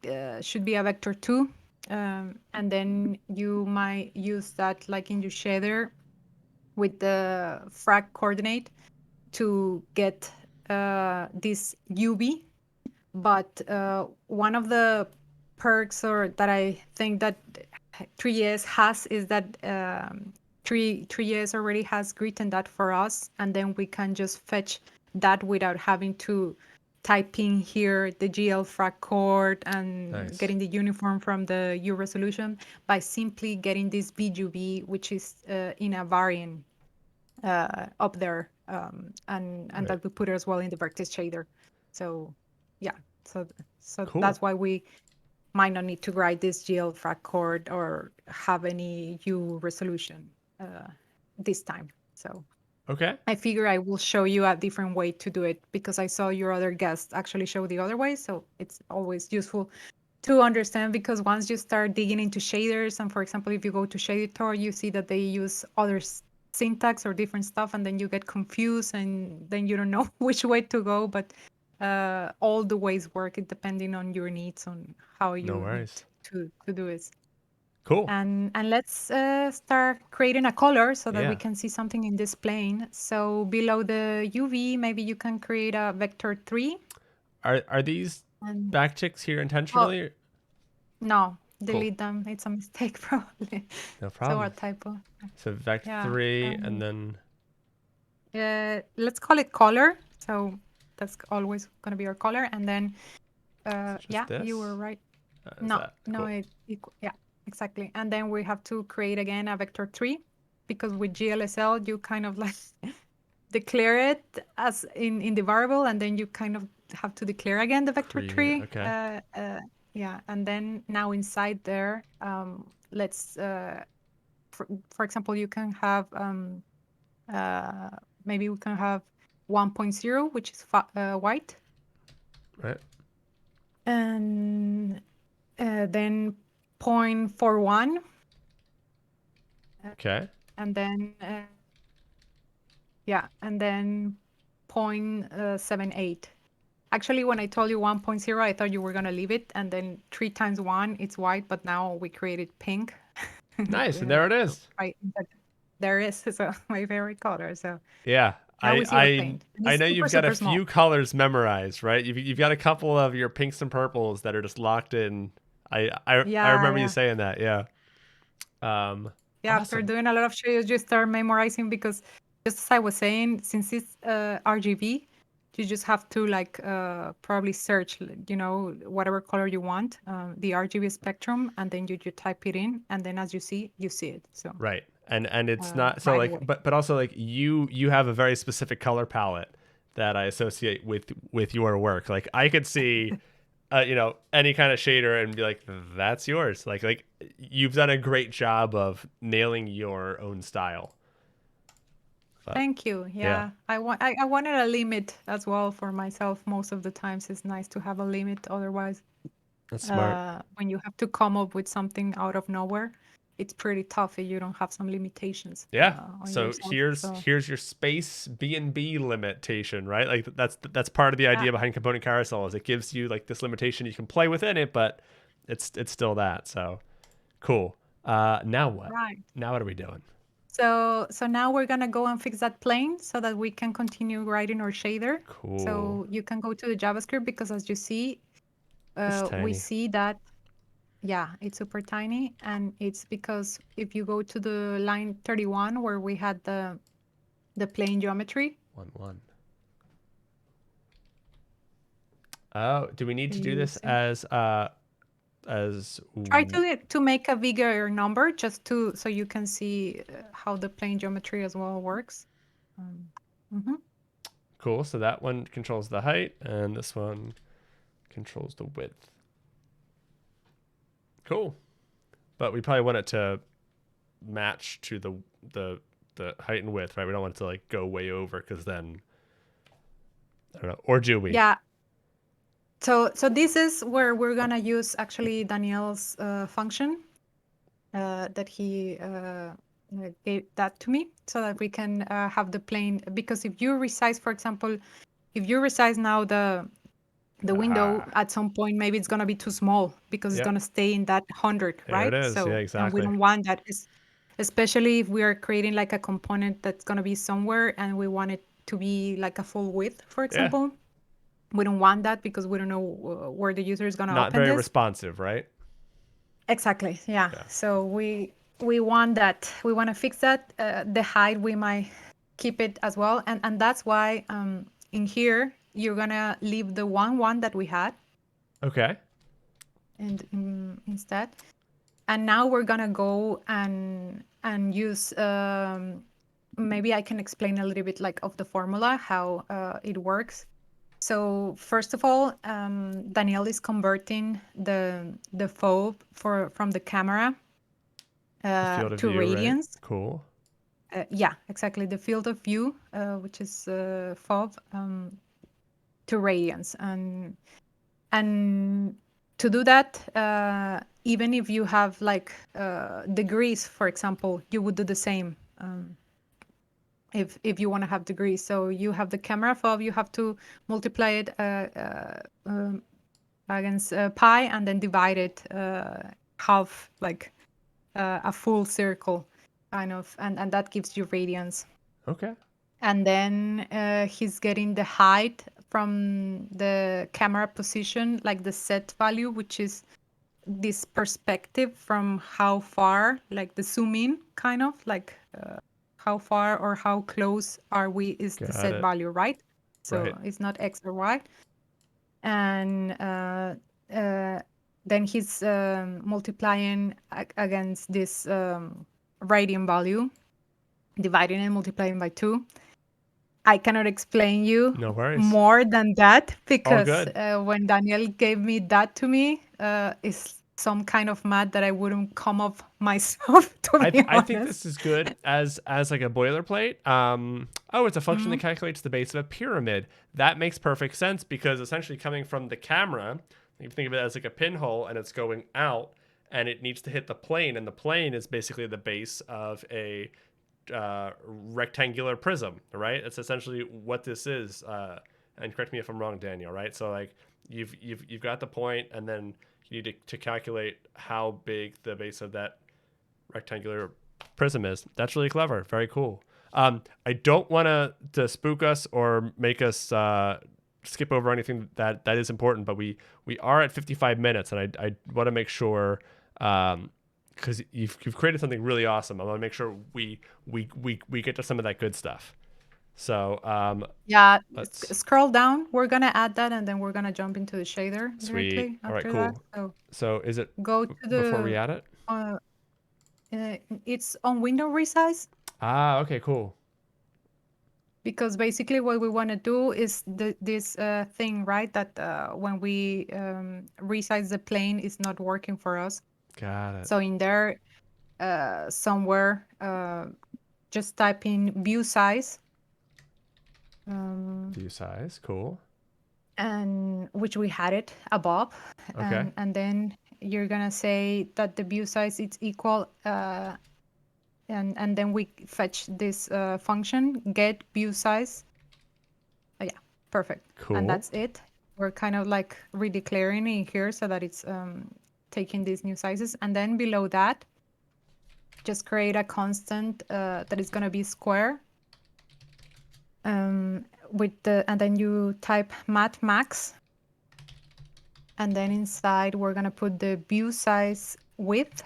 should be a vector 2. And then you might use that like in your shader with the frag coordinate to get this UV. But one of the perks or that I think that Three.js has is that Three.js already has written that for us, and then we can just fetch that without having to type in here the GL frag chord and Nice. getting the uniform from the U resolution by simply getting this BUV, which is in a variant up there, and Right. that we put it as well in the Vertex Shader. So yeah, so Cool. that's why we might not need to write this GL frag chord or have any U resolution this time. So Okay. I figure I will show you a different way to do it because I saw your other guest actually show the other way. So it's always useful to understand, because once you start digging into shaders, and for example, if you go to Shader, you see that they use other syntax or different stuff, and then you get confused, and then you don't know which way to go. But all the ways work it depending on your needs, on how No you need worries. to do it. Cool. And let's start creating a color so that we Yeah. can see something in this plane. So below the UV, maybe you can create a vector 3. Are these And backticks here oh, intentionally? no, Cool. delete them. It's a mistake probably. No So a problem. typo. So vec Yeah. 3 and then Let's call it color. So that's always going to be our color. And then, is it just yeah, you this? were right. Is No, that no, cool? yeah, exactly. And then we have to create again a vector 3, because with GLSL, you kind of like declare it as in the variable, and then you kind of have to declare again the vector Create it. 3. Okay. Yeah, and then now inside there, let's, for example, you can have, uh, maybe we can have 1.0, which is white, Right. and then 0.41, uh, Okay. and then yeah, and then 0.78. Actually, when I told you 1.0, I thought you were gonna leave it, and then 3 times 1, it's white, but now we created pink. Nice. And there it is. Right, there is so my favorite color. So Yeah. now we see our I paint, and I it's know super you've got a super small. few colors memorized, right? You've got a couple of your pinks and purples that are just locked in. I Yeah, remember you yeah. saying that. Yeah. Yeah, after Awesome. doing a lot of shows, you start memorizing, because just as I was saying, since it's RGB, you just have to like probably search, whatever color you want, the RGB spectrum, and then you type it in, and then as you see it. So Right. And it's not so right like away. but also like you have a very specific color palette that I associate with your work. Like I could see any kind of shader and be like, that's yours. Like you've done a great job of nailing your own style. But Thank you. yeah, Yeah, I wanted a limit as well for myself. Most of the times, it's nice to have a limit. Otherwise, that's smart. when you have to come up with something out of nowhere, it's pretty tough if you don't have some limitations Yeah. on So yourself. So here's your space B&B limitation, right? Like that's part of the yeah, idea behind component carousel is it gives you like this limitation you can play within it, but it's still that. So cool. Now what? Right. Now what are we doing? So now we're gonna go and fix that plane so that we can continue writing our shader. Cool. So you can go to the JavaScript because as you see, It's we tiny. see that, yeah, it's super tiny. And it's because if you go to the line 31 where we had the plane geometry. 1, 1. Oh, do we need to do You this see, as try to make a bigger number just so you can see how the plane geometry as well works. Mhm. cool? So that one controls the height, and this one controls the width. Cool. But we probably want it to match to the height and width, right? We don't want it to like go way over because then I don't know. Or do we? Yeah. So this is where we're gonna use actually Daniel's function that he gave that to me so that we can have the plane. Because if you resize, for example, if you resize now the window at some point, maybe it's gonna be too small because it's Yep. gonna stay in that 100, There it right? is. Yeah, So, and we exactly. don't want that, especially if we are creating like a component that's gonna be somewhere and we want it to be like a full width, for Yeah. example. We don't want that because we don't know where the user is gonna Not open very this. responsive, right? Exactly. Yeah. Yeah. So we want that. We want to fix that. The height we might keep it as well, and that's why in here you're gonna leave the 1 1 that we had, Okay. and instead, and now we're gonna go and use. Maybe I can explain a little bit like of the formula how it works. So first of all, Danielle is converting the FOV from the camera The field of to view, right? radians. Cool. Yeah, exactly. The field of view, which is FOV, to radians, and to do that, even if you have like degrees, for example, you would do the same. If you want to have degrees, so you have the camera FOV, you have to multiply it against pi and then divide it half, like a full circle kind of, and that gives you radians. Okay. And then he's getting the height from the camera position, like the set value, which is this perspective from how far, like the zoom in kind of, like how far or how close are we is the Got set it. value, right? Right. So it's not x or y. And then he's multiplying against this radian value, dividing and multiplying by 2. I cannot explain you No worries. more than that All because good. when Daniel gave me that to me, it's some kind of math that I wouldn't come up myself, to be I think honest. this is good as like a boilerplate. Oh, it's a function that Mhm. calculates the base of a pyramid. That makes perfect sense because essentially coming from the camera, you think of it as like a pinhole and it's going out and it needs to hit the plane, and the plane is basically the base of a rectangular prism, right? It's essentially what this is. And correct me if I'm wrong, Daniel. Right? So like you've got the point, and then you need to calculate how big the base of that rectangular prism is. That's really clever. Very cool. I don't want to spook us or make us skip over anything that is important, but we are at 55 minutes, and I want to make sure because you've created something really awesome. I want to make sure we get to some of that good stuff. So Yeah, let's scroll down. We're gonna add that, and then we're gonna jump into the shader sweet. directly All right, after that. cool. So So is it go to before we the. add it? Uh, it's on window resize. Ah, okay, cool. Because basically what we want to do is this thing, right? That when we resize the plane, is not working for us. Got it. So in there, somewhere, just type in view size, View size, cool. and which we had it above, Okay, and then you're gonna say that the view size is equal, and then we fetch this function get view size. Oh, yeah, perfect. And cool. that's it. We're kind of like redeclaring it here so that it's taking these new sizes. And then below that, just create a constant that is going to be square. And then you type mat max. And then inside, we're going to put the view size width.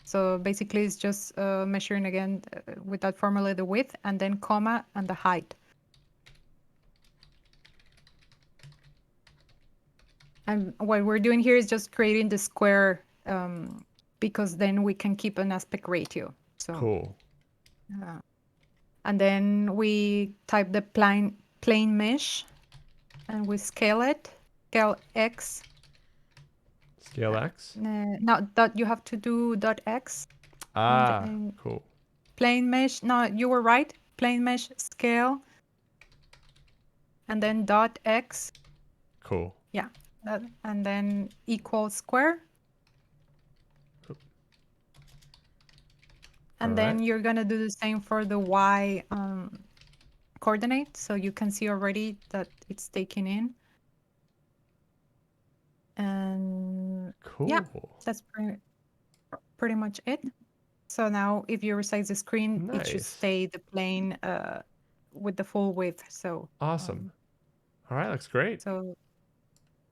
So basically, it's just measuring again with that formula the width, and then comma and the height. And what we're doing here is just creating the square because then we can keep an aspect ratio. So Cool. and then we type the plane mesh, and we scale it, scale X. Scale X. No, you have to do dot X. Cool. Plane mesh. No, you were right. Plane mesh scale, and then dot X. Cool. Yeah, and then equal square. And then you're gonna do the same for the Y coordinate, so you can see already that it's taken in. And cool. Yeah, that's pretty much it. So now if you resize the screen, it should stay the plane with the full width. So awesome. All right, looks great. So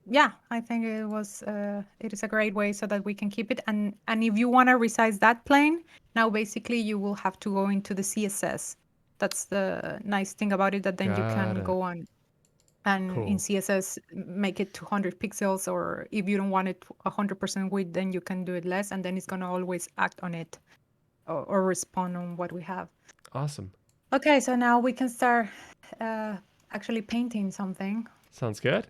yeah, I think it is a great way so that we can keep it. And if you want to resize that plane, now basically you will have to go into the CSS. That's the nice thing about it, that then you can go on and in CSS make it 200 pixels, or if you don't want it 100% width, then you can do it less, and then it's going to always act on it or respond on what we have. Awesome. Okay, so now we can start actually painting something. Sounds good.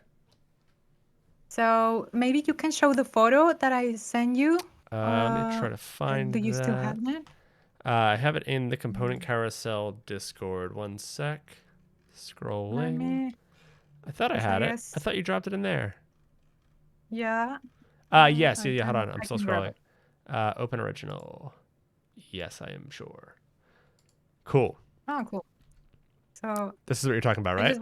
So maybe you can show the photo that I sent you. Let me try to find Do you still have that? I have it in the component carousel Discord. One sec. Scrolling. I thought I had it. I thought you dropped it in there. Yeah. Yes. Yeah. Hold on. I'm still scrolling. Open original. Yes, I am sure. Cool. Oh, cool. So this is what you're talking about, right?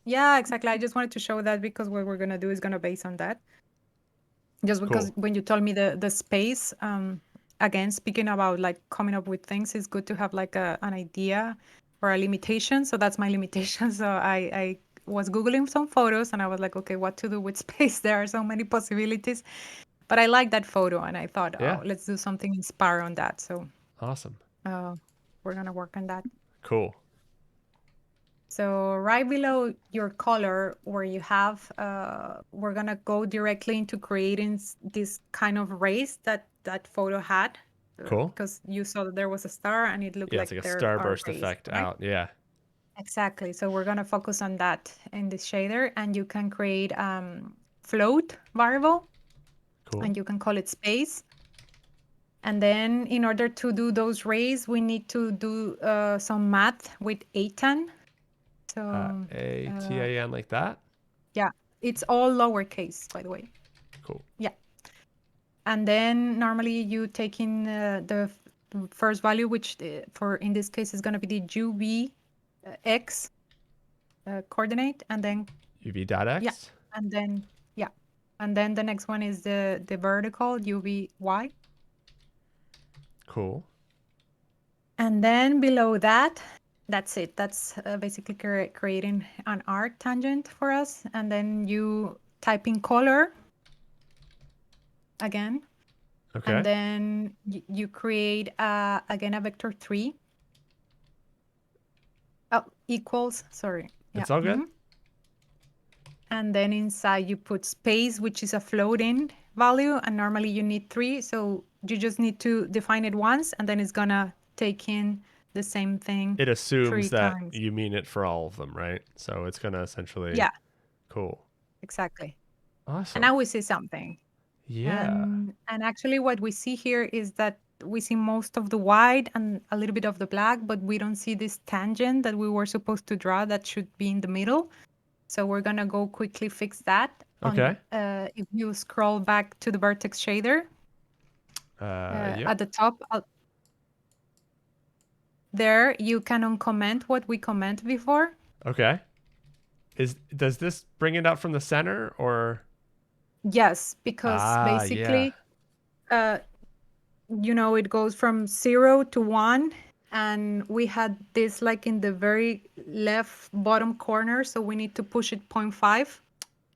Yeah, exactly. I just wanted to show that because what we're gonna do is gonna base on that. Just because when you told me the space, again, speaking about like coming up with things, it's good to have like an idea or a limitation. So that's my limitation. So I was Googling some photos and I was like, okay, what to do with space? There are so many possibilities. But I like that photo and I thought, oh, let's do something inspired on that. So awesome. We're gonna work on that. Cool. So right below your color where you have, we're gonna go directly into creating this kind of rays that photo had. Cool. Because you saw that there was a star and it looked like it's like a there starburst are rays, effect right? out. Yeah. Exactly. So we're gonna focus on that in this shader, and you can create float variable. Cool. And you can call it space. And then in order to do those rays, we need to do some math with ATAN. So ATAN like that? Yeah, it's all lowercase, by the way. Cool. Yeah. And then normally you take in the first value, which for in this case is going to be the Uvx coordinate, and then UV.x? Yeah. And then the next one is the vertical UVy. Cool. And then below that, that's it. That's basically creating an arc tangent for us. And then you type in color again. Okay. And then you create again a vector 3. Oh, equals, sorry. It's all good. And then inside you put space, which is a floating value. And normally you need 3. So you just need to define it once, and then it's going to take in the same thing. It assumes that times. you mean it for all of them, right? So it's going to essentially. Yeah. Cool. Exactly. Awesome. And now we see something. Yeah. And actually what we see here is that we see most of the white and a little bit of the black, but we don't see this tangent that we were supposed to draw that should be in the middle. So we're going to go quickly fix that. Okay. If you scroll back to the Vertex Shader. At the top, there you can uncomment what we commented before. Okay. Does this bring it out from the center or? Yes, because basically, it goes from 0 to 1, and we had this like in the very left bottom corner, so we need to push it 0.5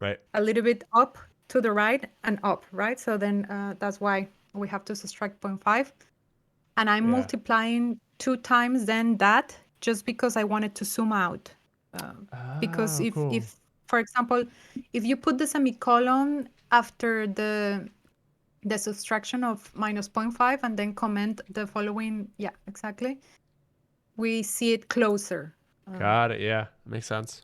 Right. a little bit up to the right and up, right? So then that's why we have to subtract 0.5. And I'm Yeah. multiplying 2 times then that, just because I wanted to zoom out. Because Oh, if, cool. if, for example, if you put the semicolon after the subtraction of minus 0.5 and then comment the following, yeah, exactly, we see it closer. Got it. Yeah, makes sense.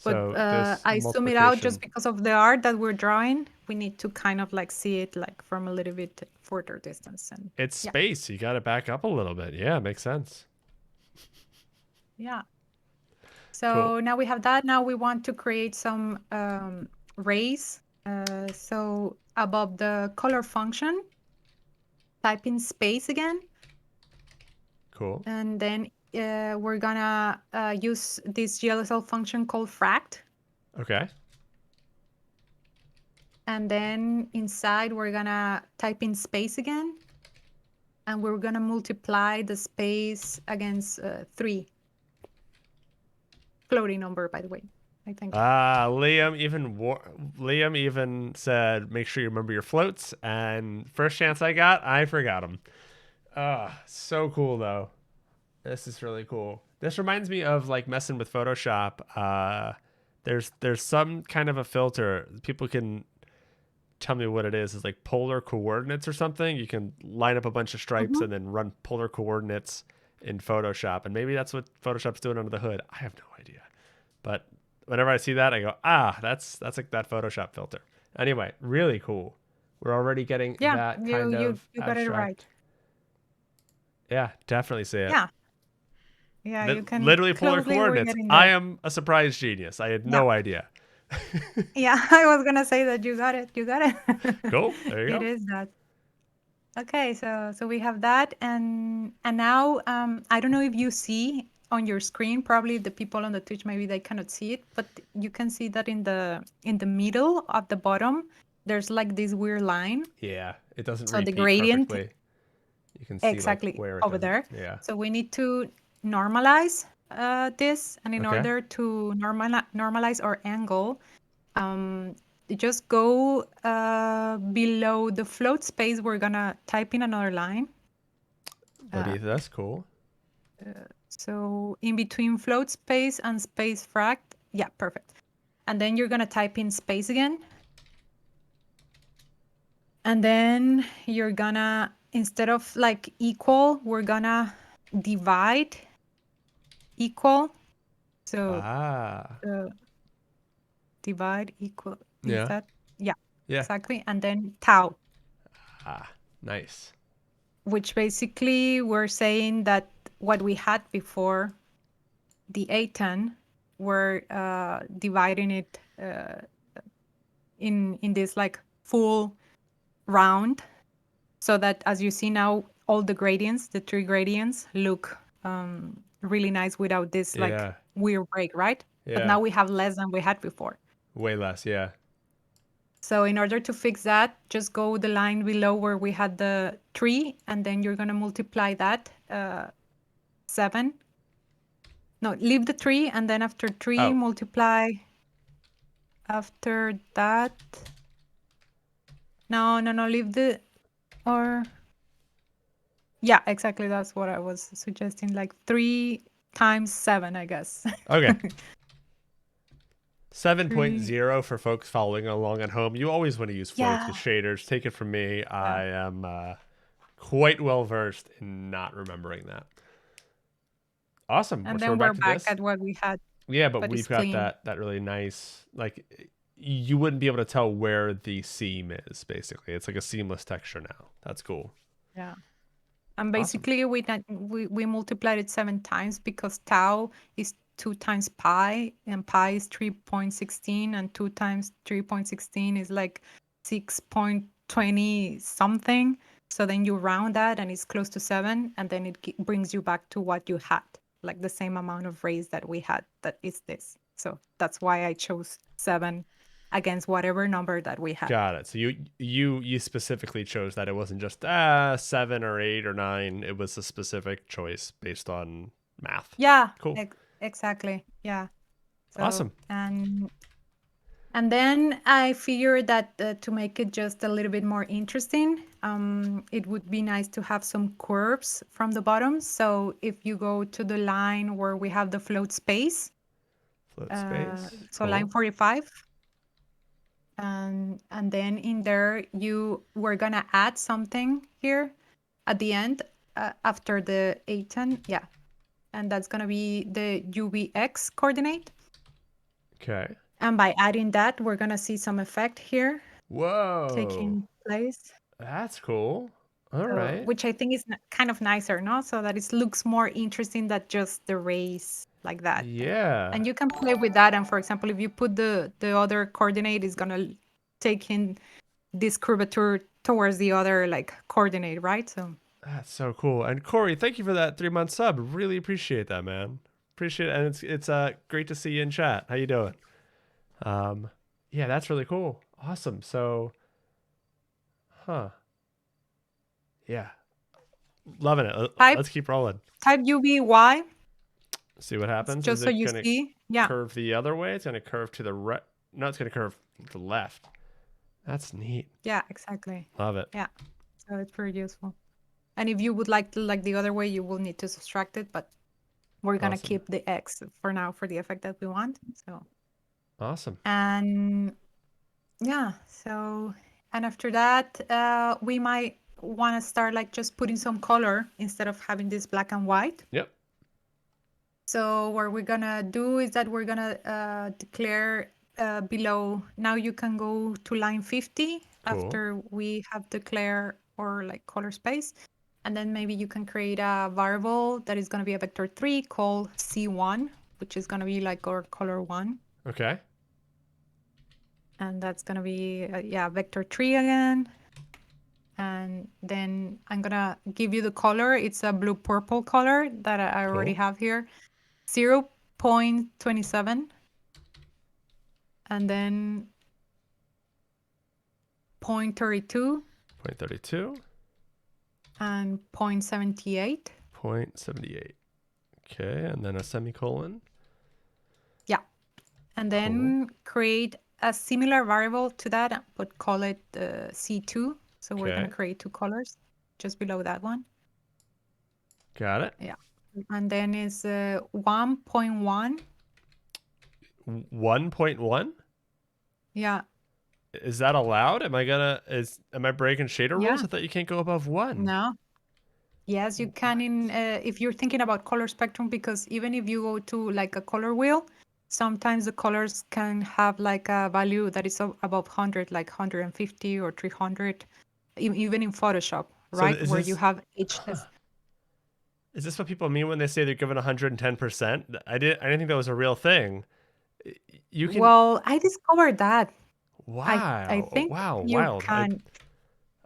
But So this I zoom it out just multiplication. because of the art that we're drawing. We need to kind of like see it like from a little bit further distance. And It's yeah, space. You got to back up a little bit. Yeah, makes sense. yeah. Cool. So now we have that. Now we want to create some rays. So above the color function, type in space again. Cool. And then we're gonna use this GLSL function called fract. Okay. And then inside, we're gonna type in space again. And we're gonna multiply the space against 3. Floating number, by the way, I think. Liam even said, make sure you remember your floats. And first chance I got, I forgot them. So cool though. This is really cool. This reminds me of like messing with Photoshop. There's some kind of a filter. People can tell me what it is. It's like polar coordinates or something. You can line up a bunch of stripes Mhm. and then run polar coordinates in Photoshop. And maybe that's what Photoshop's doing under the hood. I have no idea. But whenever I see that, I go, that's like that Photoshop filter. Anyway, really cool. We're already getting Yeah, that you kind you of you got it right. abstract. Yeah, definitely see it. Yeah, yeah, you can Literally polar closely. We're coordinates. getting I there. am a surprise genius. I had Yeah, no idea. yeah. I was gonna say that you got it. You got it. Cool. There you It go. is that. Okay, so we have that, and now I don't know if you see on your screen. Probably the people on the Twitch, maybe they cannot see it, but you can see that in the middle at the bottom, there's like this weird line. Yeah, it doesn't So the repeat gradient perfectly. You can see like exactly where it over doesn't. there. Yeah. So we need to normalize this, and in Okay. order to normalize our angle, um, just go below the float space. We're gonna type in another line. Uh, That's cool. so in between float space and space fract, yeah, perfect. And then you're gonna type in space again, and then you're gonna, instead of like equal, we're gonna divide equal. So Ah. divide equal, is Yeah. that, yeah, Yeah. exactly. And then tau, Ah. Nice. which basically we're saying that what we had before, the A10, we're dividing it in this like full round, so that as you see now, all the gradients, the 3 gradients, look really nice without this like Yeah. weird break, right? But Yeah. now we have less than we had before. Way less. Yeah. So in order to fix that, just go the line below where we had the 3, and then you're going to multiply that 7. No, leave the 3, and then after 3, Oh. multiply after that. No, leave the, or, yeah, exactly. That's what I was suggesting, like 3 times 7, I guess. Okay. 3, 7.0 for folks following along at home. You always want to use floats yeah, with shaders. Take it from me. yeah. I am quite well versed in not remembering that. Awesome. And So we're then we're back to back this. at what we had, Yeah, but but it's we've got clean. that really nice, like, you wouldn't be able to tell where the seam is. Basically, it's like a seamless texture now. That's cool. Yeah. And Awesome. basically, we multiplied it 7 times because tau is 2 times pi, and pi is 3.16, and 2 times 3.16 is like 6.20 something. So then you round that, and it's close to 7, and then it brings you back to what you had, like the same amount of rays that we had. That is this. So that's why I chose 7 against whatever number that we have. Got it. So you specifically chose that. It wasn't just 7 or 8 or 9. It was a specific choice based on math. Yeah, Cool. exactly. Yeah. So Awesome. and then I figured that to make it just a little bit more interesting, it would be nice to have some curves from the bottom. So if you go to the line where we have the float space, Float space. so Cool. line 45, and then in there we're gonna add something here at the end after the 810, yeah, and that's gonna be the Uvx coordinate. Okay. And by adding that, we're gonna see some effect here Whoa. taking place. That's cool. All So, right. which I think is kind of nicer, no? So that it looks more interesting than just the rays like that. Yeah. And you can play with that. And for example, if you put the other coordinate, is gonna take in this curvature towards the other like coordinate, right? So That's so cool. And Corey, thank you for that 3-month sub. Really appreciate that, man. Appreciate it. And it's great to see you in chat. How you doing? Yeah, that's really cool. Awesome. So, yeah, loving it. type Let's keep rolling. UVY, See what happens. just Is so it you gonna see. Yeah. curve the other way? It's gonna curve to the right. No, it's gonna curve to the left. That's neat. Yeah, exactly. Love it. Yeah. So it's pretty useful. And if you would like to like the other way, you will need to subtract it, but we're gonna Awesome. keep the X for now for the effect that we want. So Awesome. and yeah, so and after that, we might want to start like just putting some color instead of having this black and white. Yep. So what we're gonna do is that we're gonna declare below. Now you can go to line 50 after we have declare or like color space. And then maybe you can create a variable that is going to be a vector 3 called C1, which is going to be like our color 1. Okay. And that's going to be, vector 3 again. And then I'm going to give you the color. It's a blue-purple color that I already have here. 0.27. And then 0.32. 0.32. And 0.78. 0.78. Okay, and then a semicolon. Yeah. And then create a similar variable to that, but call it C2. So we're going to create 2 colors just below that one. Got it. Yeah. And then is 1.1. 1.1? Yeah. Is that allowed? Am I breaking shader rules? Yeah. I thought you can't go above 1. No. Yes, you can if you're thinking about color spectrum, because even if you go to like a color wheel, sometimes the colors can have like a value that is above 100, like 150 or 300, even in Photoshop, right? Where you have HS. Is this what people mean when they say they're given 110%? I didn't think that was a real thing. You can. Well, I discovered that. Wow. I think Wow. you Wild. can.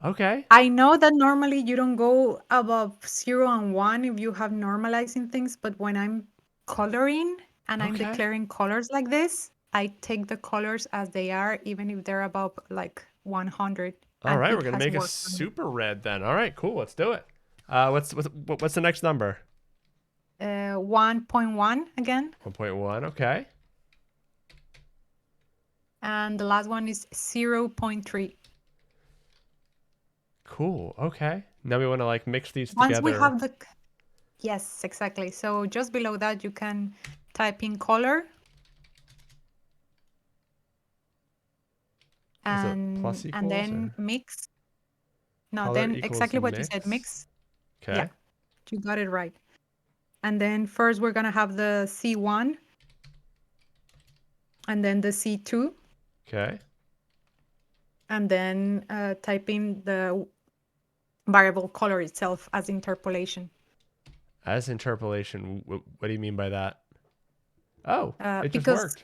Okay. I know that normally you don't go above 0 and 1 if you have normalizing things, but when I'm coloring and I'm declaring colors like this, I take the colors as they are, even if they're above like 100. All right, we're gonna make a super red then. All right, cool. Let's do it. What's the next number? 1.1 again. 1.1. Okay. And the last one is 0.3. Cool. Okay. Now we want to like mix these Once together. we have the yes, exactly. So just below that, you can type in color. And then mix. No, color then exactly what you said, mix. Okay. Yeah, you got it right. And then first we're going to have the C1 and then the C2. Okay. And then type in the variable color itself as interpolation. As interpolation, what do you mean by that? Oh, it just because worked.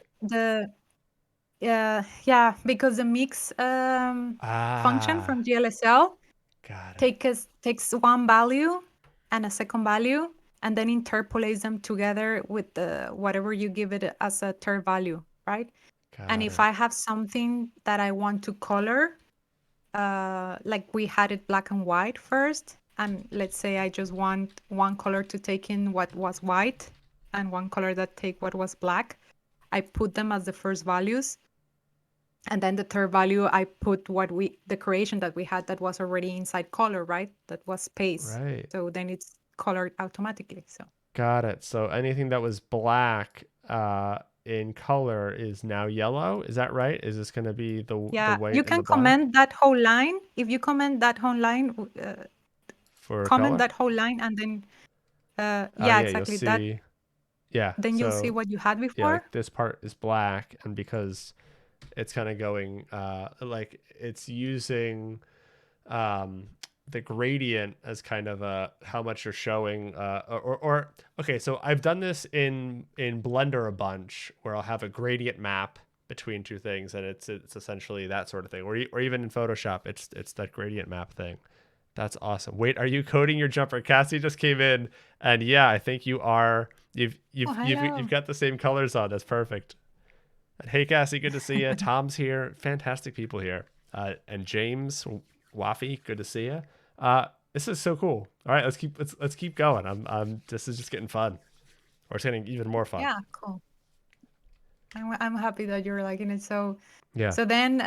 Because the mix function from GLSL takes one value and a second value and then interpolates them together with the whatever you give it as a third value, right? And Got if it. I have something that I want to color, like we had it black and white first, and let's say I just want one color to take in what was white and one color that take what was black, I put them as the first values. And then the third value, I put the creation that we had that was already inside color, right? That was space. Right. So then it's colored automatically. So Got it. So anything that was black in color is now yellow. Is that right? Is this going to be the yeah, you white and the can black comment that whole line. If you comment that whole line, for comment color? that whole line, and then Oh yeah, yeah, you'll exactly that. see. Yeah. Then you'll see So what you had yeah, before. like this part is black, and because it's kind of going like it's using um the gradient as kind of how much you're showing or okay, so I've done this in Blender a bunch where I'll have a gradient map between two things, and it's essentially that sort of thing, or even in Photoshop it's that gradient map thing. That's awesome. Wait, are you coding your jumper? Cassie just came in, and yeah, I think you are. Oh, You've hello. got the same colors on. That's perfect. And hey, Cassie, good to see you. Tom's here. Fantastic people here. And James Waffy, good to see you. This is so cool. All right, let's keep going. This is just getting fun. Or it's getting even more fun. Yeah, cool. I'm happy that you're liking it. So Yeah. so then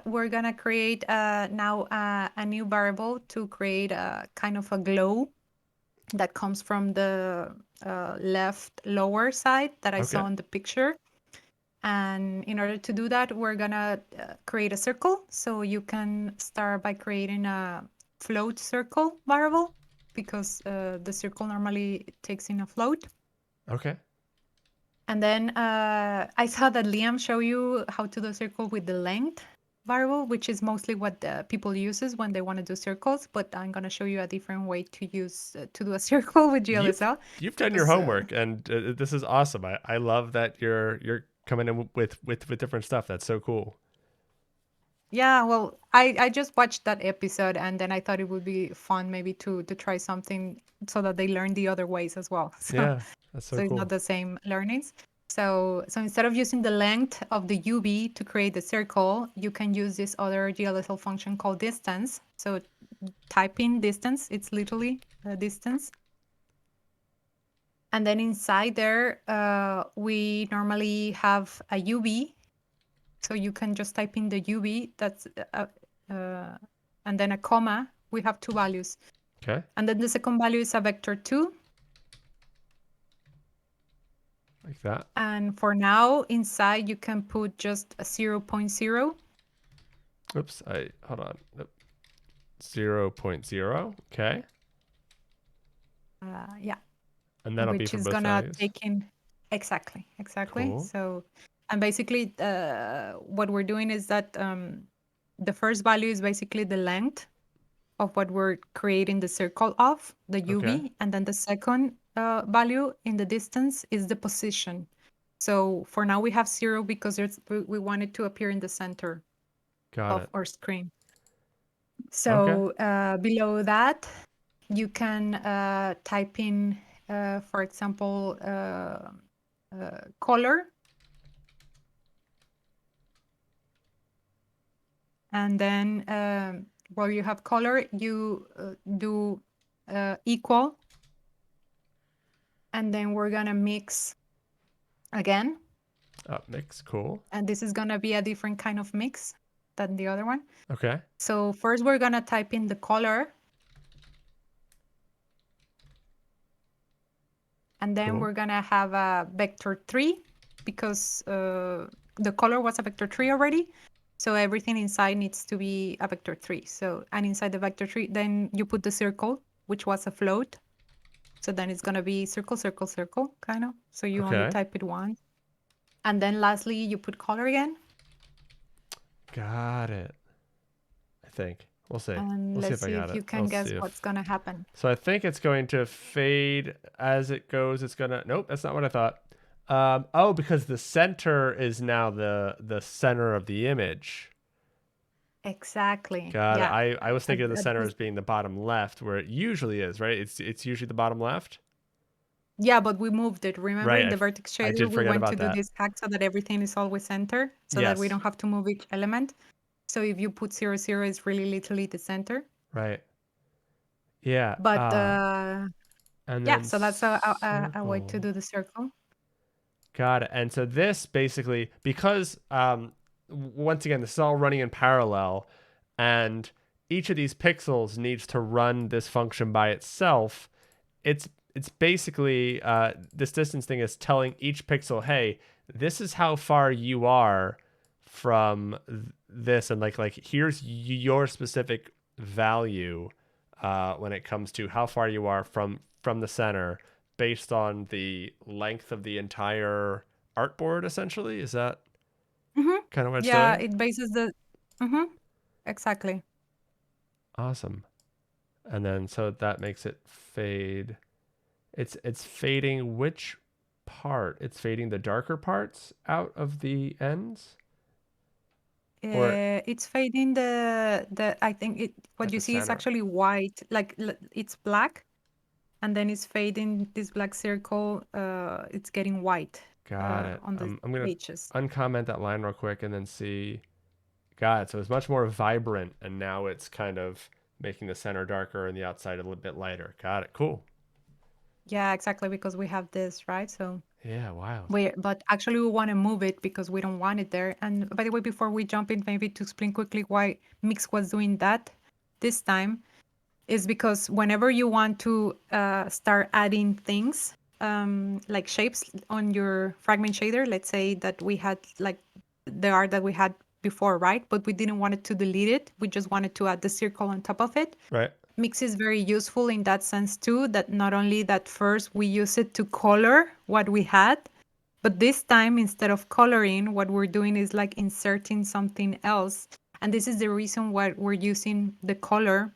we're gonna create now a new variable to create a kind of a glow that comes from the left lower side that I Okay. saw in the picture. And in order to do that, we're gonna create a circle. So you can start by creating a float circle variable because the circle normally takes in a float. Okay. And then I saw that Liam show you how to do circle with the length variable, which is mostly what people uses when they want to do circles. But I'm gonna show you a different way to use to do a circle with You've GLSL. you've done your Because homework, and this is awesome. I love that you're coming in with different stuff. That's so cool. yeah, well, I just watched that episode and then I thought it would be fun maybe to try something so that they learn the other ways as well. Yeah, that's so So it's not cool. the same learnings. So instead of using the length of the UV to create the circle, you can use this other GLSL function called distance. So type in distance, it's literally a distance. And then inside there, we normally have a UV. So you can just type in the UV, uh, and then a comma. We have two values. Okay. And then the second value is a vector 2. Like that. And for now, inside you can put just a 0.0. Oops. I hold on. Nope. 0.0. Okay. Yeah, And that'll be which for is both gonna values. take in exactly. Cool. So, and basically, what we're doing is that the first value is basically the length of what we're creating the circle of, the Okay. UV, and then the second value in the distance is the position. So for now we have 0 because we want it to appear in the center Got of it. our screen. Okay. So below that, you can type in, for example, color, and then while you have color, you do equal, and then we're gonna mix again, Up mix. Cool. and this is gonna be a different kind of mix than the other one. Okay. So first we're gonna type in the color, and then Cool. we're gonna have a vector 3 because the color was a vector 3 already. So everything inside needs to be a vector 3. So, and inside the vector 3, then you put the circle, which was a float. So then it's gonna be circle, circle, circle, kind of. So you only Okay. type it once. And then lastly, you put color again. Got it. I think. We'll see. And We'll see let's if I see got if it. you can I'll guess see what's if. gonna happen. So I think it's going to fade as it goes. It's gonna. Nope, that's not what I thought. Oh, because the center is now the center of the image. Exactly. Got it. Yeah. I was thinking of the center This as being the bottom left, where it usually is, right? It's usually the bottom left. Yeah, but we moved it. Remember Right. in the Vertex I Shader, did we forget went to about do that. this hack so that everything is always center, so that we Yes. don't have to move each element. So if you put 0, 0, it's really literally the center. Right. Yeah. But And yeah, then so that's a way to circle. do the circle. Got it. And so this basically, because once again, this is all running in parallel, and each of these pixels needs to run this function by itself. It's basically this distance thing is telling each pixel, hey, this is how far you are from this, and like here's your specific value when it comes to how far you are from the center based on the length of the entire artboard. Essentially, is that Hmm. kind of what it's Yeah, doing? it bases the. Hmm. Exactly. Awesome. And then so that makes it fade. It's fading which part? It's fading the darker parts out of the ends, or It's fading the. I think it. What at you the see is center. actually white, like it's black, and then it's fading this black circle. It's getting white Got it. on the I'm gonna edges. uncomment that line real quick and then see. Got it. So it's much more vibrant, and now it's kind of making the center darker and the outside a little bit lighter. Got it. Cool. Yeah, exactly, because we have this, right? So Yeah. Wild. but actually we want to move it because we don't want it there. And by the way, before we jump in, maybe to explain quickly why Mix was doing that this time is because whenever you want to start adding things like shapes on your fragment shader, let's say that we had like the art that we had before, right? But we didn't want it to delete it. We just wanted to add the circle on top of it. Right. Mix is very useful in that sense too, that not only that first we use it to color what we had, but this time instead of coloring, what we're doing is like inserting something else. And this is the reason why we're using the color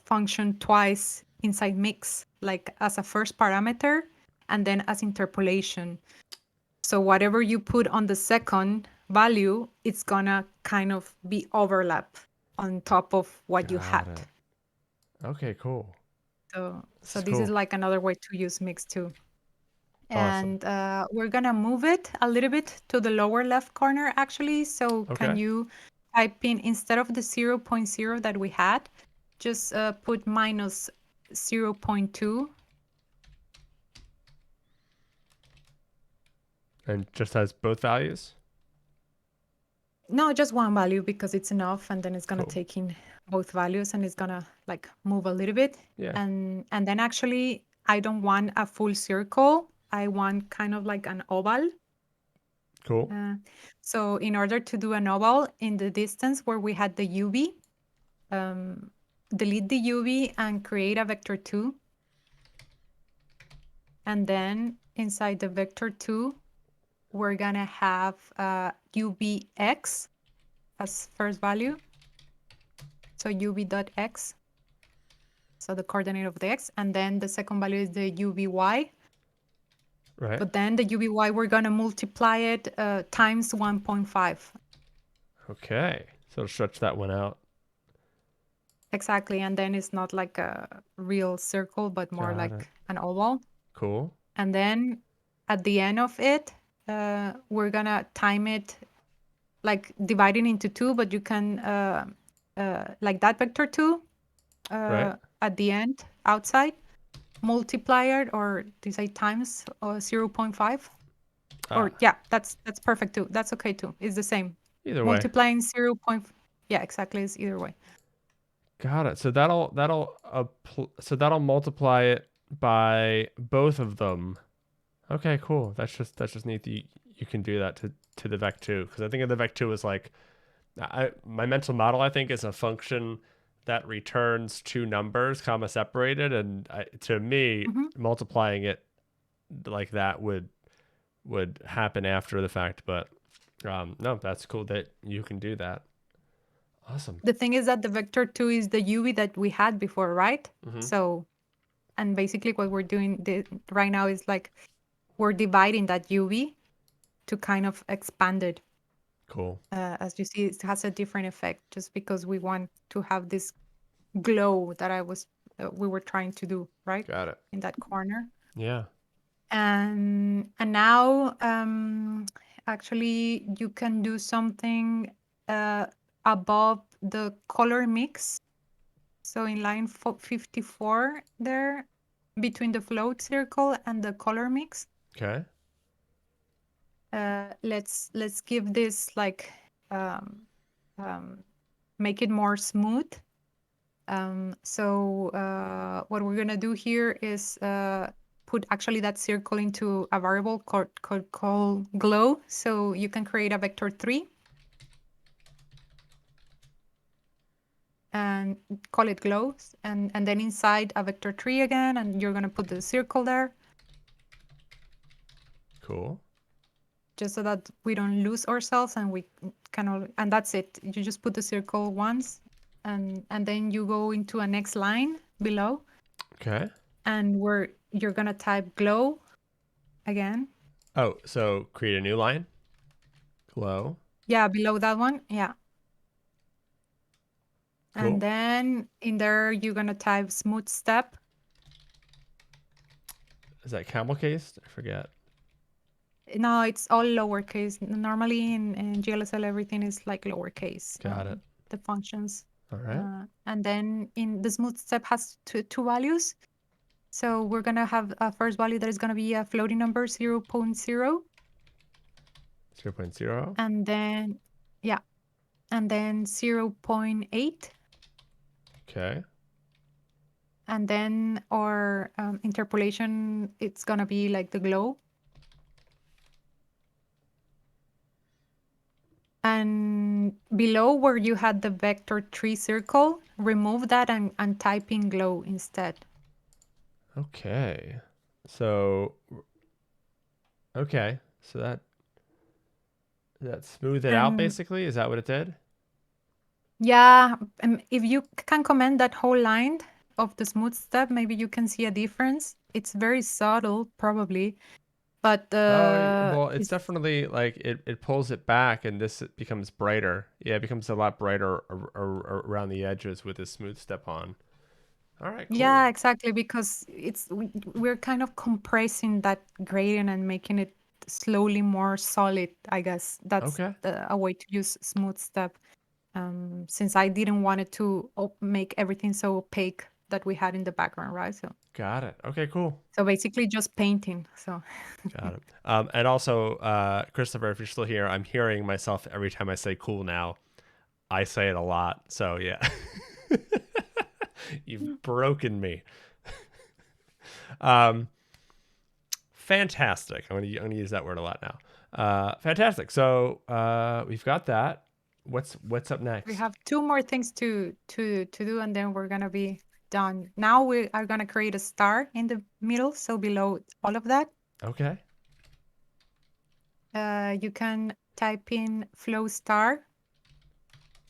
function twice inside Mix, like as a first parameter and then as interpolation. So whatever you put on the second value, it's gonna kind of be overlap on top of what you had. Got it. Okay. Cool. So This is this is cool. like another way to use Mix too. Awesome. And we're gonna move it a little bit to the lower left corner actually. So can Okay. you type in, instead of the 0, 0.0 that we had, just put minus 0.2. And just has both values. No, just one value because it's enough, and then it's gonna Cool. take in both values and it's gonna like move a little bit. Yeah. And then actually I don't want a full circle. I want kind of like an oval. Cool. So in order to do an oval in the distance where we had the UV, um, delete the UV and create a vector 2. And then inside the vector 2, we're going to have UVX as first value. So UV.x, so the coordinate of the x. And then the second value is the UVY. Right. But then the UVY, we're going to multiply it times 1.5. Okay. So stretch that one out. Exactly. And then it's not like a real circle, but more Got it. like an oval. Cool. And then at the end of it, we're going to time it like dividing into 2, but you can, like that vector 2 Right. at the end outside, multiplier, or do you say times 0.5? Ah. Or yeah, that's perfect too. That's okay too. It's the same. Either way. Multiplying 0. Yeah, exactly. It's either way. Got it. So that'll multiply it by both of them. Okay, cool. That's just neat that you can do that to the vec2, because I think of the vec2 as like my mental model, I think, is a function that returns two numbers comma separated, and to me Hmm. multiplying it like that would happen after the fact. But no, that's cool that you can do that. Awesome. The thing is that the vector 2 is the UV that we had before, right? Mm-hmm. So, and basically what we're doing right now is like we're dividing that UV to kind of expand it. Cool. As you see, it has a different effect just because we want to have this glow that we were trying to do, right? Got it. In that corner. Yeah. And now actually you can do something above the color mix. So in line 54 there, between the float circle and the color mix, Okay. let's give this like um, um, make it more smooth. So what we're gonna do here is put actually that circle into a variable called glow. So you can create a vector 3 and call it glows, and then inside a vector 3 again, and you're gonna put the circle there, Cool. just so that we don't lose ourselves, and we kind of, and that's it. You just put the circle once, and then you go into a next line below, Okay. and where you're gonna type glow again. Oh, so create a new line. Glow. Yeah, below that one. Yeah. And Cool. then in there, you're going to type smooth step. Is that camel cased? I forget. No, it's all lowercase. Normally in GLSL, everything is like lowercase, Got it. the functions. All right. And then in the smooth step has two values. So we're going to have a first value that is going to be a floating number 0.0. 0.0. And then, yeah, and then 0.8. Okay. And then our interpolation, it's going to be like the glow. And below where you had the vector 3 circle, remove that and type in glow instead. Okay. So, okay. So that smoothed it out And basically. Is that what it did? yeah, if you can comment that whole line of the smooth step, maybe you can see a difference. It's very subtle, probably, but Well, it's it's, definitely like it pulls it back and this becomes brighter. Yeah, it becomes a lot brighter around the edges with this smooth step on. All right, yeah, cool. exactly, because we're kind of compressing that gradient and making it slowly more solid. I guess that's Okay. a way to use smooth step. Since I didn't want it to make everything so opaque that we had in the background, right? Got it. Okay, cool. So basically just painting. So Got it. And also, Christopher, if you're still here, I'm hearing myself every time I say cool now. I say it a lot. So, yeah. You've broken me. Um, fantastic. I'm gonna use that word a lot now. Fantastic. So we've got that. What's up we next? have two more things to do, and then we're gonna be done. Now we are gonna create a star in the middle. So below all of that, Okay. you can type in flow star.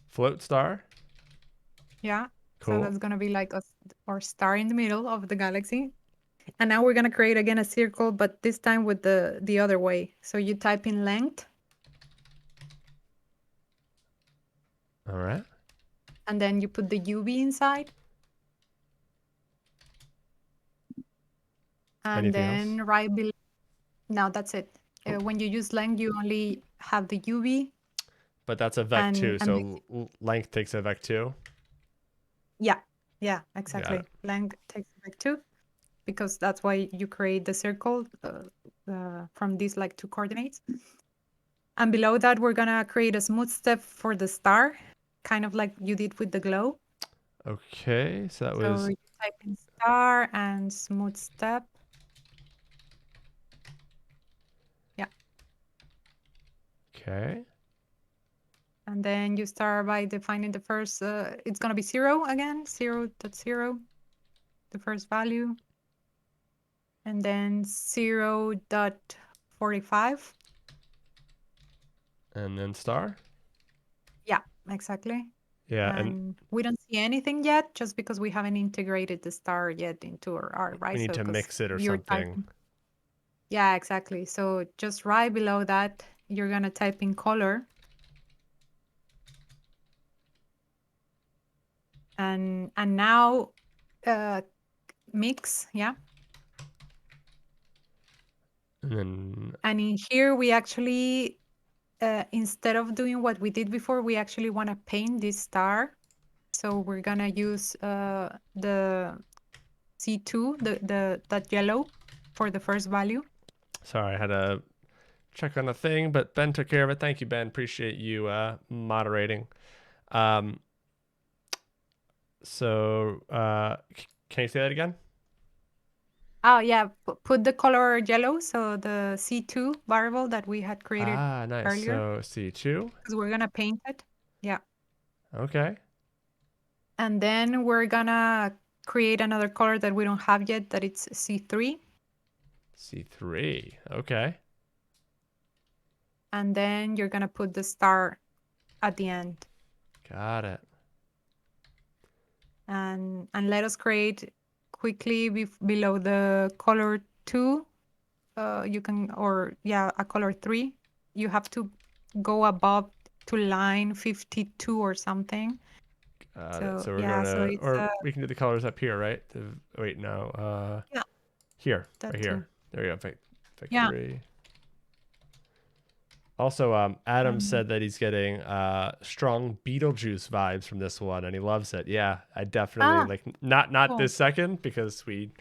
Float star. Yeah. So Cool. that's gonna be like our star in the middle of the galaxy. And now we're gonna create again a circle, but this time with the other way. So you type in length, All right. and then you put the UV inside, and Anything else? then right below. Now that's it. Oh, When you use length, you only have the UV, but that's a vec and two. and So length takes a vec two. yeah, yeah, Got it. exactly. Length takes back two, because that's why you create the circle from these like two coordinates. And below that, we're gonna create a smooth step for the star, kind of like you did with the glow. Okay. So that So was you type in star and smooth step. Yeah. okay. And then you start by defining the first, it's going to be 0 again, 0.0, the first value. And then 0.45. And then star. Yeah, exactly. Yeah. And And we don't see anything yet just because we haven't integrated the star yet into our art, we right? need So to because mix it or you're something. typing. Yeah, exactly. So just right below that, you're going to type in color. And now mix, yeah. And in here, we actually, instead of doing what we did before, we actually want to paint this star. So we're going to use the C2, that yellow, for the first value. Sorry, I had to check on a thing, but Ben took care of it. Thank you, Ben. Appreciate you moderating. So can you say that again? Oh, yeah. Put the color yellow, so the C2 variable that we had created Nice. earlier. So C2. Because we're going to paint it. Yeah. Okay. And then we're going to create another color that we don't have yet, that it's C3. C3. Okay. And then you're going to put the star at the end. Got it. And let us create quickly below the color 2. You can, or yeah, a color 3. You have to go above to line 52 or something. Got it. So we're yeah, so gonna, it's or we can do the colors up here, right? Wait, no. yeah, Here, that right too. here. There you go. Pick Yeah. 3. Also, Adam said that he's getting strong Beetlejuice vibes from this one, and he loves it. Yeah, I definitely like not cool. this second because we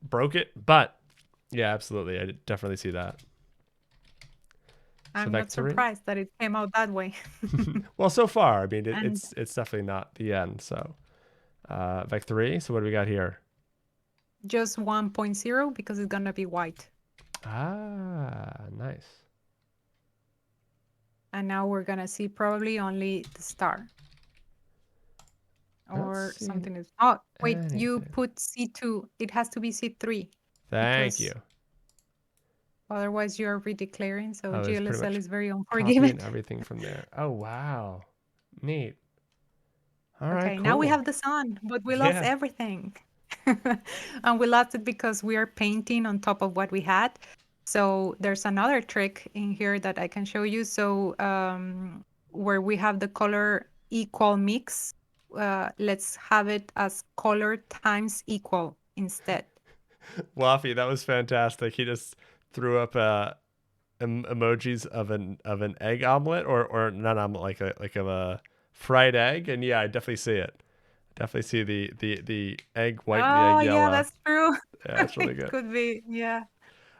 broke it, but yeah, absolutely, I definitely see that. I'm not surprised that it came out that way. Well, so far, I mean, it's definitely not the end. So, Vec 3. So what do we got here? Just 1.0 because it's gonna be white. Nice. And now we're gonna see probably only the star. Or something is. Oh, wait, you put C2. It has to be C3. Thank you. Otherwise, you're redeclaring. So Oh, GLSL is very unforgiving. Everything from there. Oh, wow. Neat. All right, Okay, cool. now we have the sun, but we lost everything. And we lost it because we are painting on top of what we had. So there's another trick in here that I can show you. So where we have the color equal mix, let's have it as color times equal instead. Waffy, that was fantastic. He just threw up emojis of an egg omelet or not omelet, like a fried egg, and yeah, I definitely see it. Definitely see the egg white and the egg yellow. Yeah, that's true. Yeah, it's really good. Could be, yeah.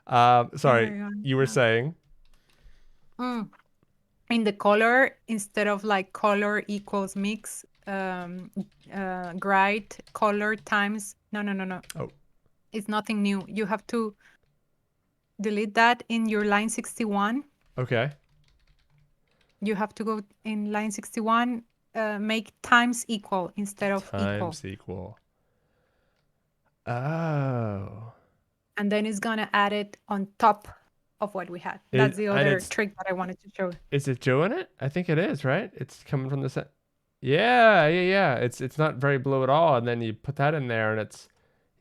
Sorry, you were saying? In the color, instead of like color equals mix, grade color times. No. Oh. It's nothing new. You have to delete that in your line 61. Okay. You have to go in line 61, make times equal instead of times equal. Oh. And then it's going to add it on top of what we had. That's the other trick that I wanted to show. Is it doing it? I think it is, right? It's coming from the set. Yeah. It's not very blue at all. And then you put that in there and it's,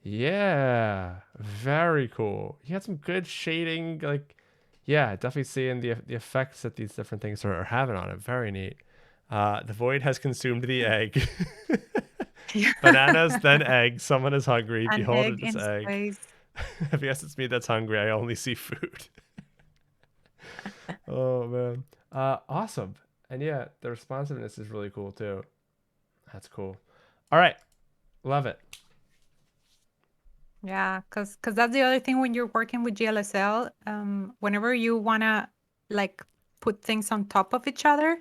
yeah, very cool. You had some good shading. Like, yeah, definitely seeing the effects that these different things are having on it. Very neat. The void has consumed the egg. Bananas, then egg. Someone is hungry. An Behold, egg it's egg. Space. If yes, it's me that's hungry. I only see food. Oh man, awesome. And yeah, the responsiveness is really cool too. That's cool. All right, love it. Yeah, because that's the other thing when you're working with GLSL. Whenever you wanna like put things on top of each other,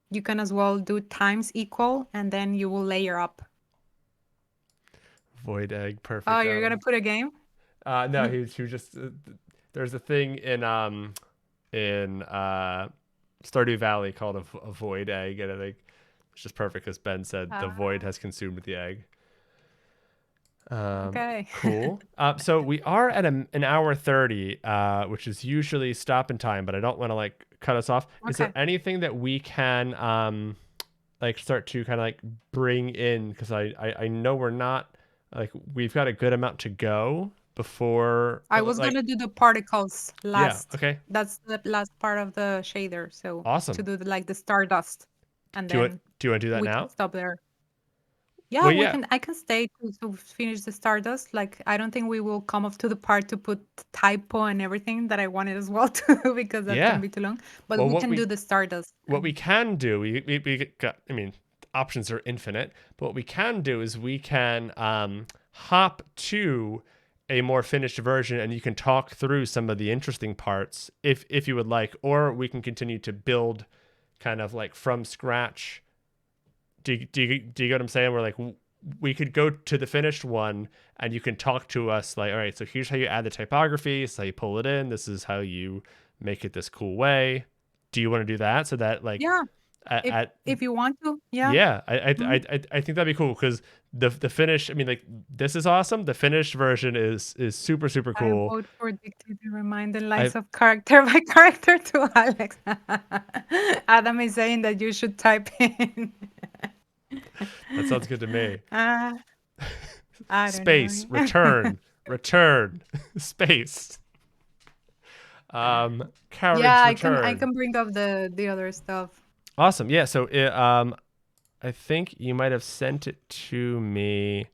you can as well do times equal, and then you will layer up. Void egg, perfect. Oh, you're gonna put a game? No, he was just. There's a thing in Stardew Valley called a void egg, and I think it's just perfect because Ben said the void has consumed the egg. Okay. Cool. So we are at an hour 30, which is usually stopping time, but I don't want to like cut us off. Okay. Is there anything that we can like start to kind of like bring in? Because I know we're not like we've got a good amount to go before. I was gonna do the particles last. Yeah. Okay. That's the last part of the shader. So awesome. To do like the stardust, and then do you want to do that we now? can stop there. Yeah, Well, we yeah, can. I can stay to finish the Stardust. Like, I don't think we will come up to the part to put typo and everything that I wanted as well to because that's gonna yeah. be too long. But Well, we can do the Stardust. what we can do, we got, I mean, options are infinite, but what we can do is we can hop to a more finished version and you can talk through some of the interesting parts if you would like, or we can continue to build kind of like from scratch. Do you get what I'm saying? We're like, we could go to the finished one and you can talk to us like, all right, so here's how you add the typography. This is how you pull it in. This is how you make it this cool way. Do you want to do that? So that like Yeah, if at if you want to, yeah. yeah, Mhm. I think that'd be cool because the finish. I mean, like this is awesome. The finished version is super I cool. vote for dictate and remind the I lines of character by character to Alex. Adam is saying that you should type in. that sounds good to me. uh, I don't Space know. return space Yeah, carriage I return. can bring up the other stuff. Awesome. Yeah. So I think you might have sent it to me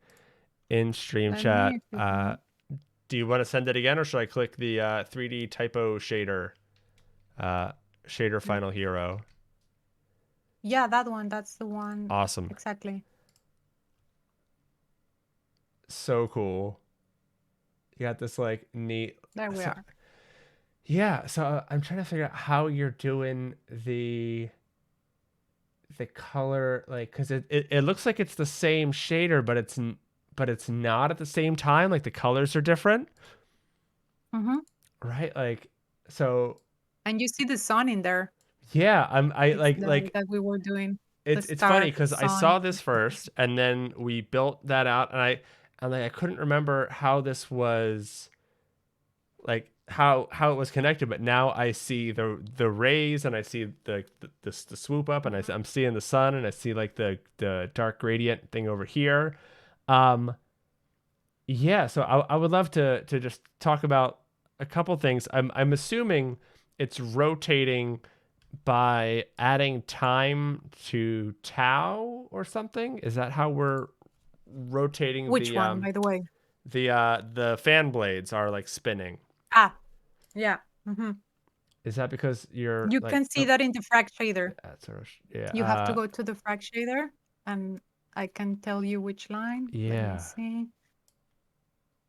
in stream Let me, chat. if you want. Do you want to send it again, or should I click the 3D typo shader shader Mm, final hero? yeah, that one. That's the one. Awesome. Exactly. So cool. You got this like neat. There we So, are. yeah. So I'm trying to figure out how you're doing the color, like, because it looks like it's the same shader, but it's not at the same time. Like the colors are different, Hmm. right? Like, so And you see the sun in there. yeah. I It's like that we were doing the it's funny star because I sun. saw this first and then we built that out, and I couldn't remember how this was like how it was connected, but now I see the rays and I see the swoop up, and Mhm. I'm seeing the sun, and I see like the dark gradient thing over here. um yeah, so I would love to just talk about a couple things. I'm assuming it's rotating by adding time to tau or something. Is that how we're rotating Which one, by the way? the fan blades are like spinning? Ah, yeah. Hmm. Is that because you're You like, can see oh, that in the frag shader. that's sort of, yeah, You have to go to the frag shader, and I can tell you which line. Let me yeah, see.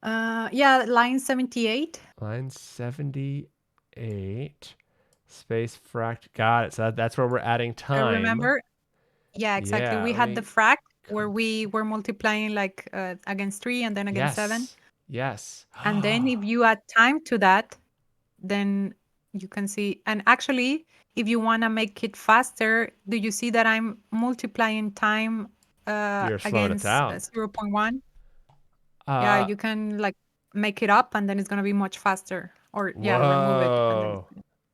Yeah, line 78. line 78 space fract, got it. So that's where we're adding I time. remember. Yeah, exactly. Yeah, We let had the me frag where come. we were multiplying like against 3 and then against 7. Yes, yes. And then if you add time to that, then you can see. And actually, if you want to make it faster, do you see that I'm multiplying time You're slowing it against down. 0.1? Yeah, uh you can like make it up and then it's going to be much faster. Or yeah, remove it and then Whoa.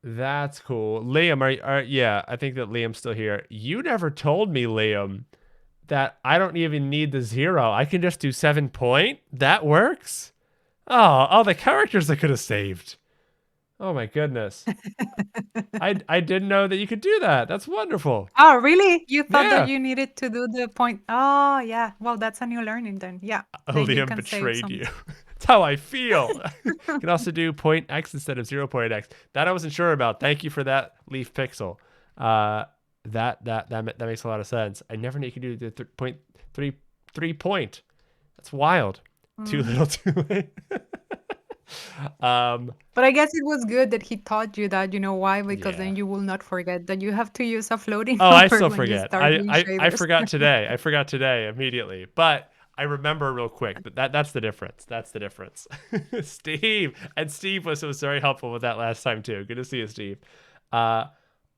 That's cool. Liam, yeah, I think that Liam's still here. You never told me, Liam, that I don't even need the 0. I can just do 7 point. That works? Oh, all the characters I could have saved. Oh my goodness. I didn't know that you could do that. That's wonderful. Oh, really? You thought that Yeah. you needed to do the point? Oh, yeah. Well, that's a new learning then. Yeah. Then you Liam can save betrayed some. you. That's how I feel. You can also do point X instead of 0 point X. That I wasn't sure about. Thank you for that, Leaf Pixel. Uh, that makes a lot of sense. I never knew you could do the point 3 point. That's wild. Too Mhm. little, too late. um, But I guess it was good that he taught you that. You know why? Because yeah. then you will not forget that you have to use a floating Oh, I number still when you forget. start doing I shaders. forgot today. I forgot today immediately, but I remember real quick. But that's the difference. That's the difference. Steve was very helpful with that last time too. Good to see you, Steve. Uh,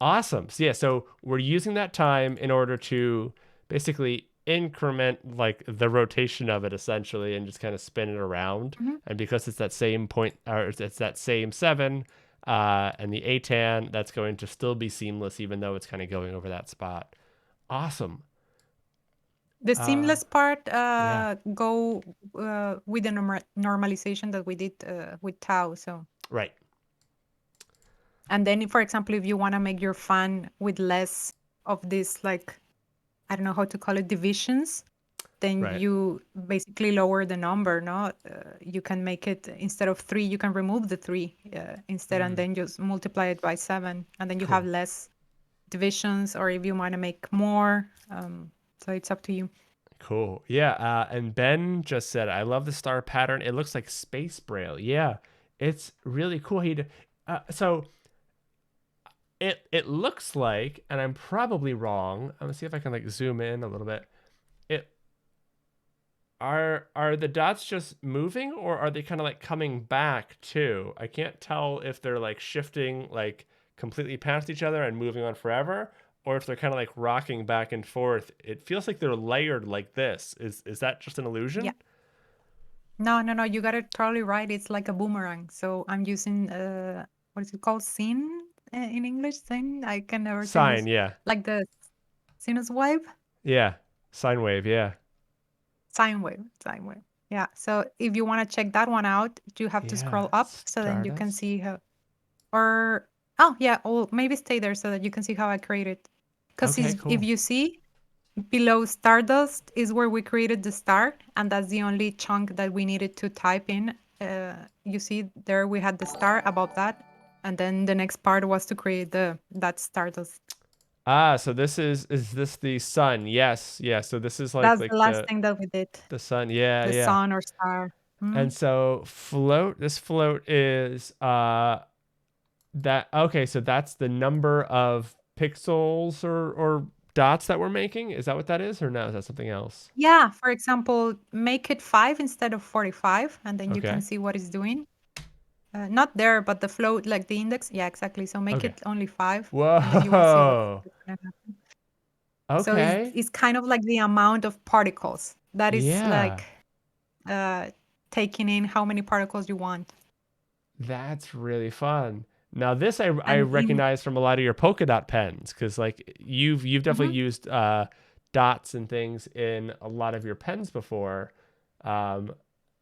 awesome. So yeah, so we're using that time in order to basically increment like the rotation of it essentially, and just kind of spin it around. Mhm. And because it's that same point, or it's that same 7, and the ATAN, that's going to still be seamless, even though it's kind of going over that spot. Awesome. The Uh, seamless part yeah, go with the normalization that we did with tau. So, right. and then, for example, if you want to make your fan with less of this, like I don't know how to call it, divisions, then Right. you basically lower the number, no? You can make it, instead of 3, you can remove the 3 instead, and then just multiply it by 7, and then you have Cool. less divisions, or if you want to make more. So it's up to you. Cool. Yeah. And Ben just said, I love the star pattern. It looks like space braille. Yeah. It's really cool. So it looks like, and I'm probably wrong. I'm gonna see if I can like zoom in a little bit. It are the dots just moving, or are they kind of like coming back too? I can't tell if they're like shifting like completely past each other and moving on forever, or if they're kind of like rocking back and forth. It feels like they're layered like this. Is that just an Yeah. illusion? No. You got it totally right. It's like a boomerang. So I'm using what is it called? Sin in English? Sin? I can never say Sine, this. yeah. Like the sinus wave? Yeah. Sine wave, yeah. Sine wave. Sine wave. Yeah. So if you want to check that one out, you have to Yeah. scroll up so then you can Stardust. see how. Or oh yeah, or maybe stay there so that you can see how I created. Because Okay, if cool. you see, below Stardust is where we created the star, and that's the only chunk that we needed to type in. You see there we had the star above that, and then the next part was to create that Stardust. Ah, so is this the sun? Yes. Yeah. So this is That's the like last thing that we did, the sun. Yeah, the yeah. sun or star. And Mhm. so this float is that okay, so that's the number of pixels or dots that we're making? Is that what that is, or no, is that something else? Yeah, for example, make it 5 instead of 45, and then you can Okay. see what it's doing. Not there, but the float, like the index. Yeah, exactly. So make Okay. it only 5, and then you will see Whoa. what's gonna happen. So Okay. it's kind of like the amount of particles that is Yeah. like uh, taking in how many particles you want. That's really fun. Now this I And in recognize from a lot of your polka dot pens, because like you've definitely Mhm. used dots and things in a lot of your pens before, um,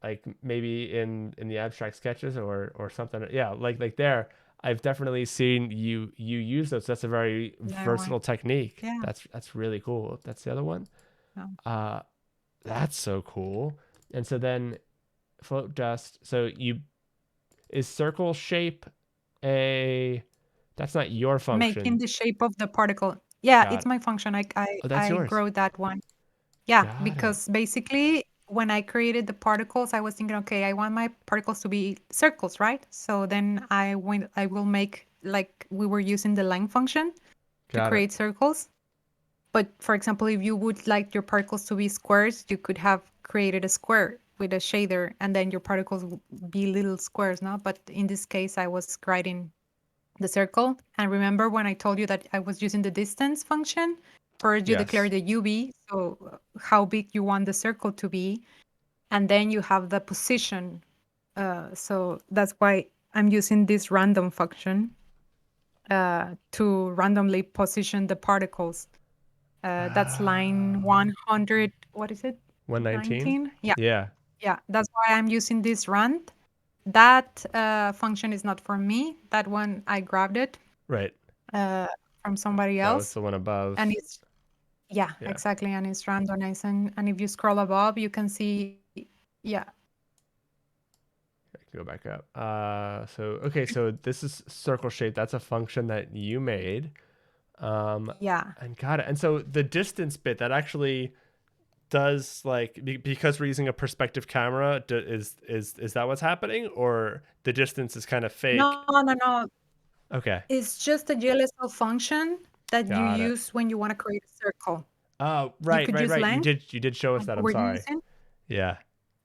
like maybe in the abstract sketches or something. Yeah, like there, I've definitely seen you use those. That's a very that one, versatile technique. yeah, That's really cool. That's the other one. no. Uh, that's so cool. And so then float dust. So you is circle shape a that's not your Making function. the shape of the particle. Yeah, it's Got it. my function. Oh, that's I yours. wrote that one. Yeah, Got it. because basically when I created the particles, I was thinking, okay, I want my particles to be circles, right? So then I will make, like we were using the line function to Got it. create circles. But for example, if you would like your particles to be squares, you could have created a square with a shader, and then your particles would be little squares, no? But in this case, I was writing the circle. And remember when I told you that I was using the distance function? First, you declare Yes. the UV, so how big you want the circle to be, and then you have the position. So that's why I'm using this random function to randomly position the particles. That's line Ah, 100. What is it? 119? 19? Yeah, Yeah. yeah. That's why I'm using this rand. That function is not for me. That one I grabbed it Right. uh, from somebody That was else, the one and above. it's yeah, Yeah. exactly, and it's randomized. And if you scroll above, you can see yeah, I can go back up. So okay, so this is circle shape. That's a function that you made. Um, yeah. and got it. And so the distance bit that actually does like because we're using a perspective camera, is that what's happening, or the distance is kind of fake? No. Okay. It's just a GLSL function that you Got it. use when you want to create a circle. Oh, You right, could right, use right. length, You did show us like that. we I'm were sorry. using, Yeah.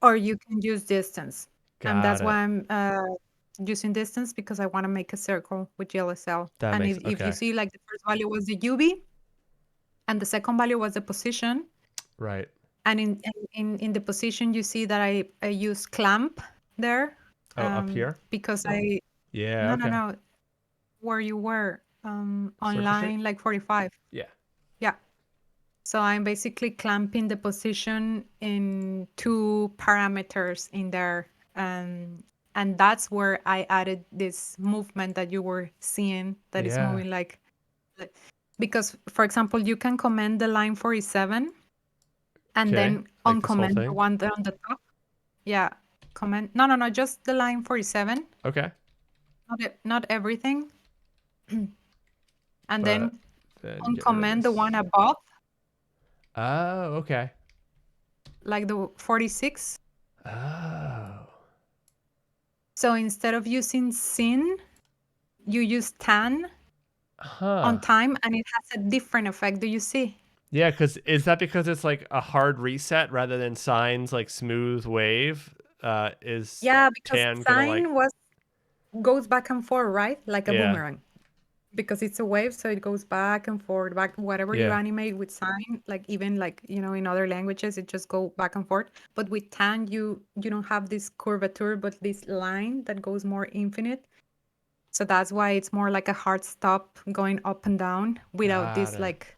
or you can use distance. And Got that's it. why I'm using distance, because I want to make a circle with GLSL. That And makes if you okay. see, like the first value was the UV, and the second value was the position. Right. And in the position, you see that I use clamp there, Oh, up here? because Yeah, okay. no, where you were on Circle shape? line like 45. Yeah. Yeah. So I'm basically clamping the position in two parameters in there. And that's where I added this movement that you were seeing that is Yeah. moving like because, for example, you can comment the line 47 and Okay. then Like this whole uncomment the thing. one there on the top. Yeah, comment. No, just the line 47. Okay. Not everything. And But then then get rid of uncomment the this. one above, Oh, okay. like the 46. Oh. So instead of using sin, you use tan Huh. on time, and it has a different effect. Do you see? Yeah, because is that because it's like a hard reset rather than signs like smooth wave? Is Yeah, because tan gonna like, sine goes back and forth, right? Like a yeah, boomerang. Because it's a wave, so it goes back and forth, back whatever you yeah, animate with sine, like even like in other languages, it just go back and forth. But with tan, you don't have this curvature, but this line that goes more infinite. So that's why it's more like a hard stop going up and down without got this it. like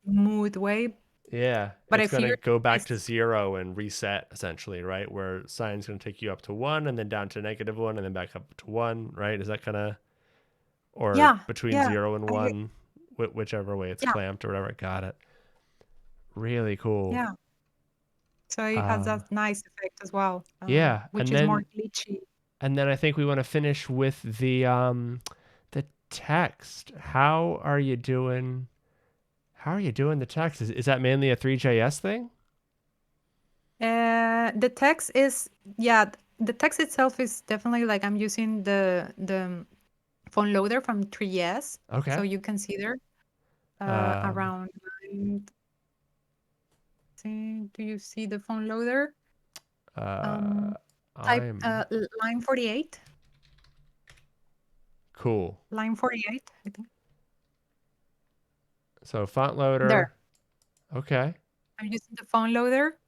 mood wave. Yeah, But it's I gonna figured go back this, to 0 and reset essentially, right? Where sign's gonna take you up to 1 and then down to -1 and then back up to 1, right? Is that kind of, or yeah, between yeah, 0 and I, 1, whichever way it's yeah, clamped or whatever? Got it. Really cool. yeah. So it has Um, that nice effect as well, yeah, which is more glitchy. and then I think we want to finish with the text. How are you doing the text? Is that mainly a Three.js thing? The text is, yeah, the text itself is definitely like I'm using the phone loader from Three.js, so Okay. you can see there Um, around line. Do you see the phone loader? uh, Um, type I'm line 48, cool. line 48, I think. So font There, loader. Okay. I'm using the phone loader,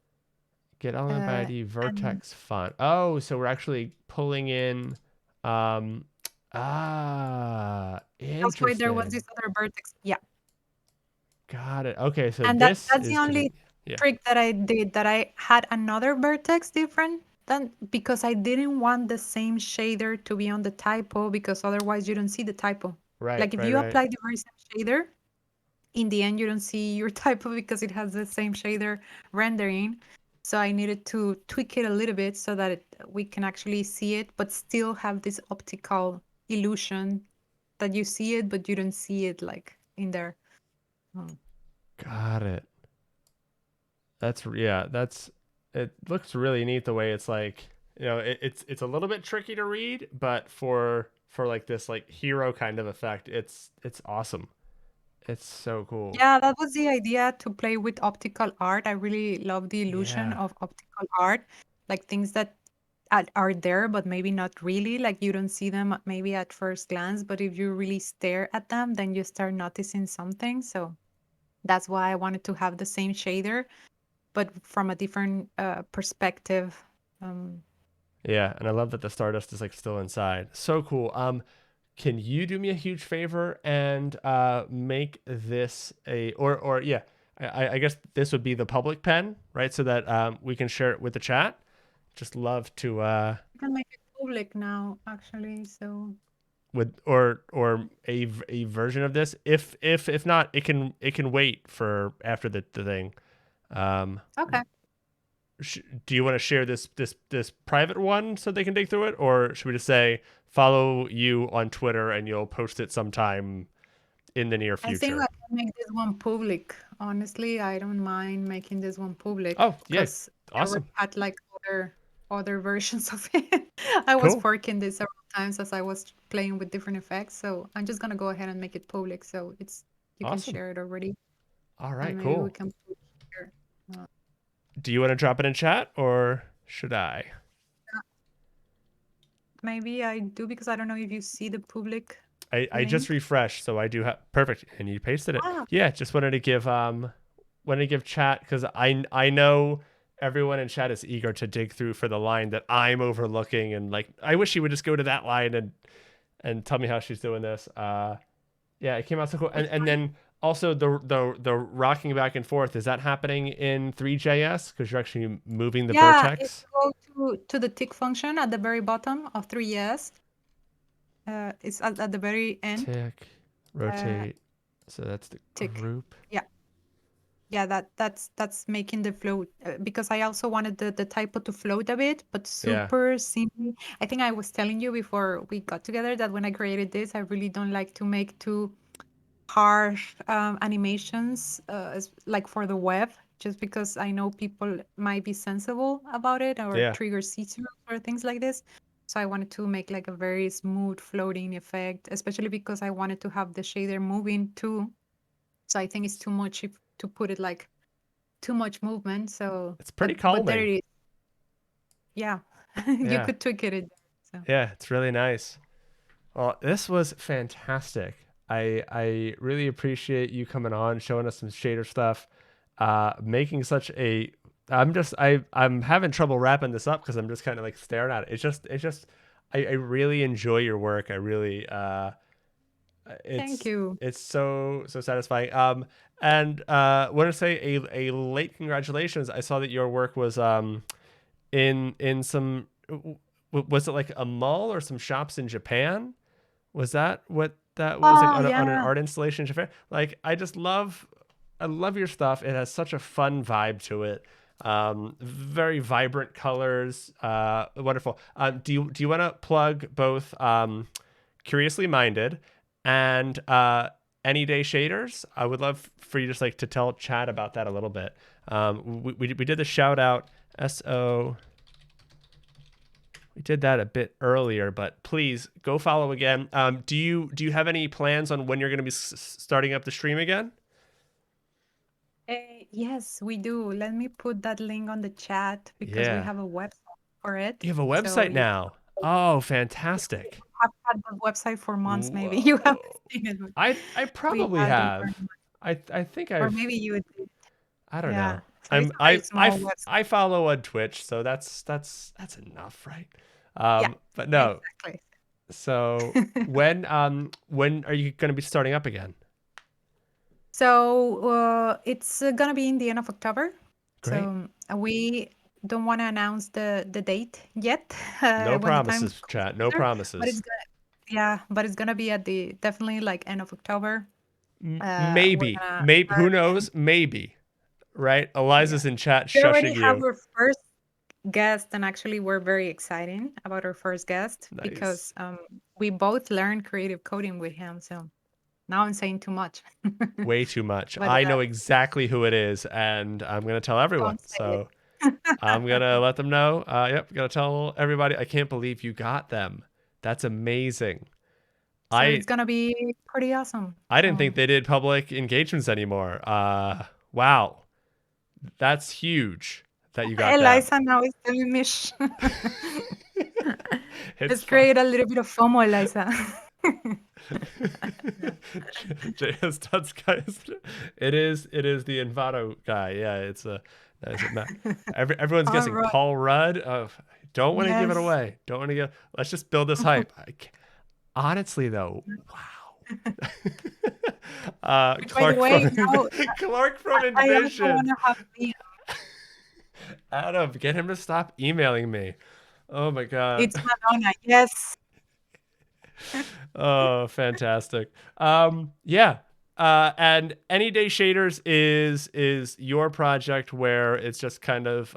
Get element by ID and vertex font. Oh, so we're actually pulling in. Um, that's why there was this interesting. other vertex. Yeah. Got it. Okay, so And this that's the is only yeah. trick that I did, that I had another vertex different than, because I didn't want the same shader to be on the typo, because otherwise you don't see the typo. Right, Like if right, you right. apply the very same shader, in the end you don't see your typo because it has the same shader rendering. So I needed to tweak it a little bit so that we can actually see it, but still have this optical illusion that you see it, but you don't see it like in there. Mm. Got it. That's it looks really neat the way it's like, it's a little bit tricky to read, but for like this like hero kind of effect, it's awesome. It's so cool. Yeah, that was the idea, to play with optical art. I really love the illusion Yeah. of optical art, like things that are there, but maybe not really. Like you don't see them maybe at first glance, but if you really stare at them, then you start noticing something. So that's why I wanted to have the same shader, but from a different perspective. Um, Yeah, and I love that the Stardust is like still inside. So cool. Can you do me a huge favor and make this a or yeah, I guess this would be the public pen, right? So that we can share it with the chat. Just love to I can make it public now, actually. So with or a version of this. If not, it can wait for after the thing. Um, okay. do you want to share this private one so they can dig through it, or should we just say follow you on Twitter and you'll post it sometime in the near I think I future? can make this one public. Honestly, I don't mind making this one public Oh yeah, because I already awesome, had like other versions of it. I was cool, forking this several times as I was playing with different effects. So I'm just gonna go ahead and make it public. So you can awesome. share it already, All and right, maybe we cool. can put here. Uh, Do you want to drop it in chat or should I? Maybe I do, because I don't know if you see the public I just link. refreshed, so I do have perfect, and you pasted it. Ah, Yeah, just wanted to give chat because I know everyone in chat is eager to dig through for the line that I'm overlooking, and like I wish she would just go to that line and tell me how she's doing this. Yeah, it came out so cool, it's and fine. then also the rocking back and forth, is that happening in Three.js because you're actually moving the Yeah, if vertex? you go to the tick function at the very bottom of 3s, it's at the very end. Tick, Uh, rotate. So that's the tick. group. Yeah. Yeah, that's making the float because I also wanted the typo to float a bit, but Yeah. super simply. I think I was telling you before we got together that when I created this, I really don't like to make too harsh animations, like for the web, just because I know people might be sensible about it or Yeah. trigger see-through or things like this. So I wanted to make like a very smooth floating effect, especially because I wanted to have the shader moving too. So I think it's too much if to put it like too much movement. So, It's pretty but there calming. it is. Yeah, you Yeah. could tweak it. So Yeah, it's really nice. Well, this was fantastic. I really appreciate you coming on, showing us some shader stuff, making such a. I'm having trouble wrapping this up because I'm just kind of like staring at it. It's just I really enjoy your work. I really thank it's you. it's so satisfying. And want to say a late congratulations. I saw that your work was in some was it like a mall or some shops in Japan? Was that what that was like Oh on an yeah. art installation in Japan? Like I love your stuff. It has such a fun vibe to it. Very vibrant colors. Wonderful. Do you want to plug both Curiously Minded and Any Day Shaders? I would love for you just like to tell Chad about that a little bit. We did the shout out SO. We did that a bit earlier, but please go follow again. Do you have any plans on when you're going to be starting up the stream again? Yes, we do. Let me put that link on the chat because we Yeah, have a website for it. you have a So website you now. Oh, yeah, we fantastic! have had the website for months. Maybe you haven't Whoa, seen it, but I we probably had it have. very much. I think Or I've. maybe you did. I don't Yeah. know. So it's a very small website. I follow on Twitch, so that's enough, right? Yeah, But no. exactly. So when are you going to be starting up again? So it's gonna be in the end of October. Great. So we don't want to announce the date yet No when the time promises, comes chat. No together, but promises. it's gonna yeah, but it's gonna be at the definitely like end of October. We're Maybe, gonna maybe. Who start. knows? Maybe. Right? Yeah, Eliza's in chat we already shushing have you. our first guest, and actually we're very excited about our first guest Nice. because we both learned creative coding with him. So now I'm saying too much, Way too much. but I know exactly who it is, and I'm gonna tell everyone. don't say So it. I'm gonna let them know. Yep, gonna tell everybody. I can't believe you got them. That's amazing. So I it's gonna be pretty awesome. I didn't So think they did public engagements anymore. Wow, that's huge that you got them. Eliza now is telling me, It's let's fun. create a little bit of FOMO, Eliza. JS Tuts guys. It is the Envato guy. Yeah, it's a everyone's All guessing right. Paul Rudd. Don't want to give it Yes. away. Don't want to give. Let's just build this hype. Honestly though, wow. Which, by the Clark way, from now Clark from I also want Envision. to have me. Adam, get him to stop emailing me. Oh my god. It's Madonna. Yes. Oh, fantastic. Yeah. And Any Day Shaders is your project where it's just kind of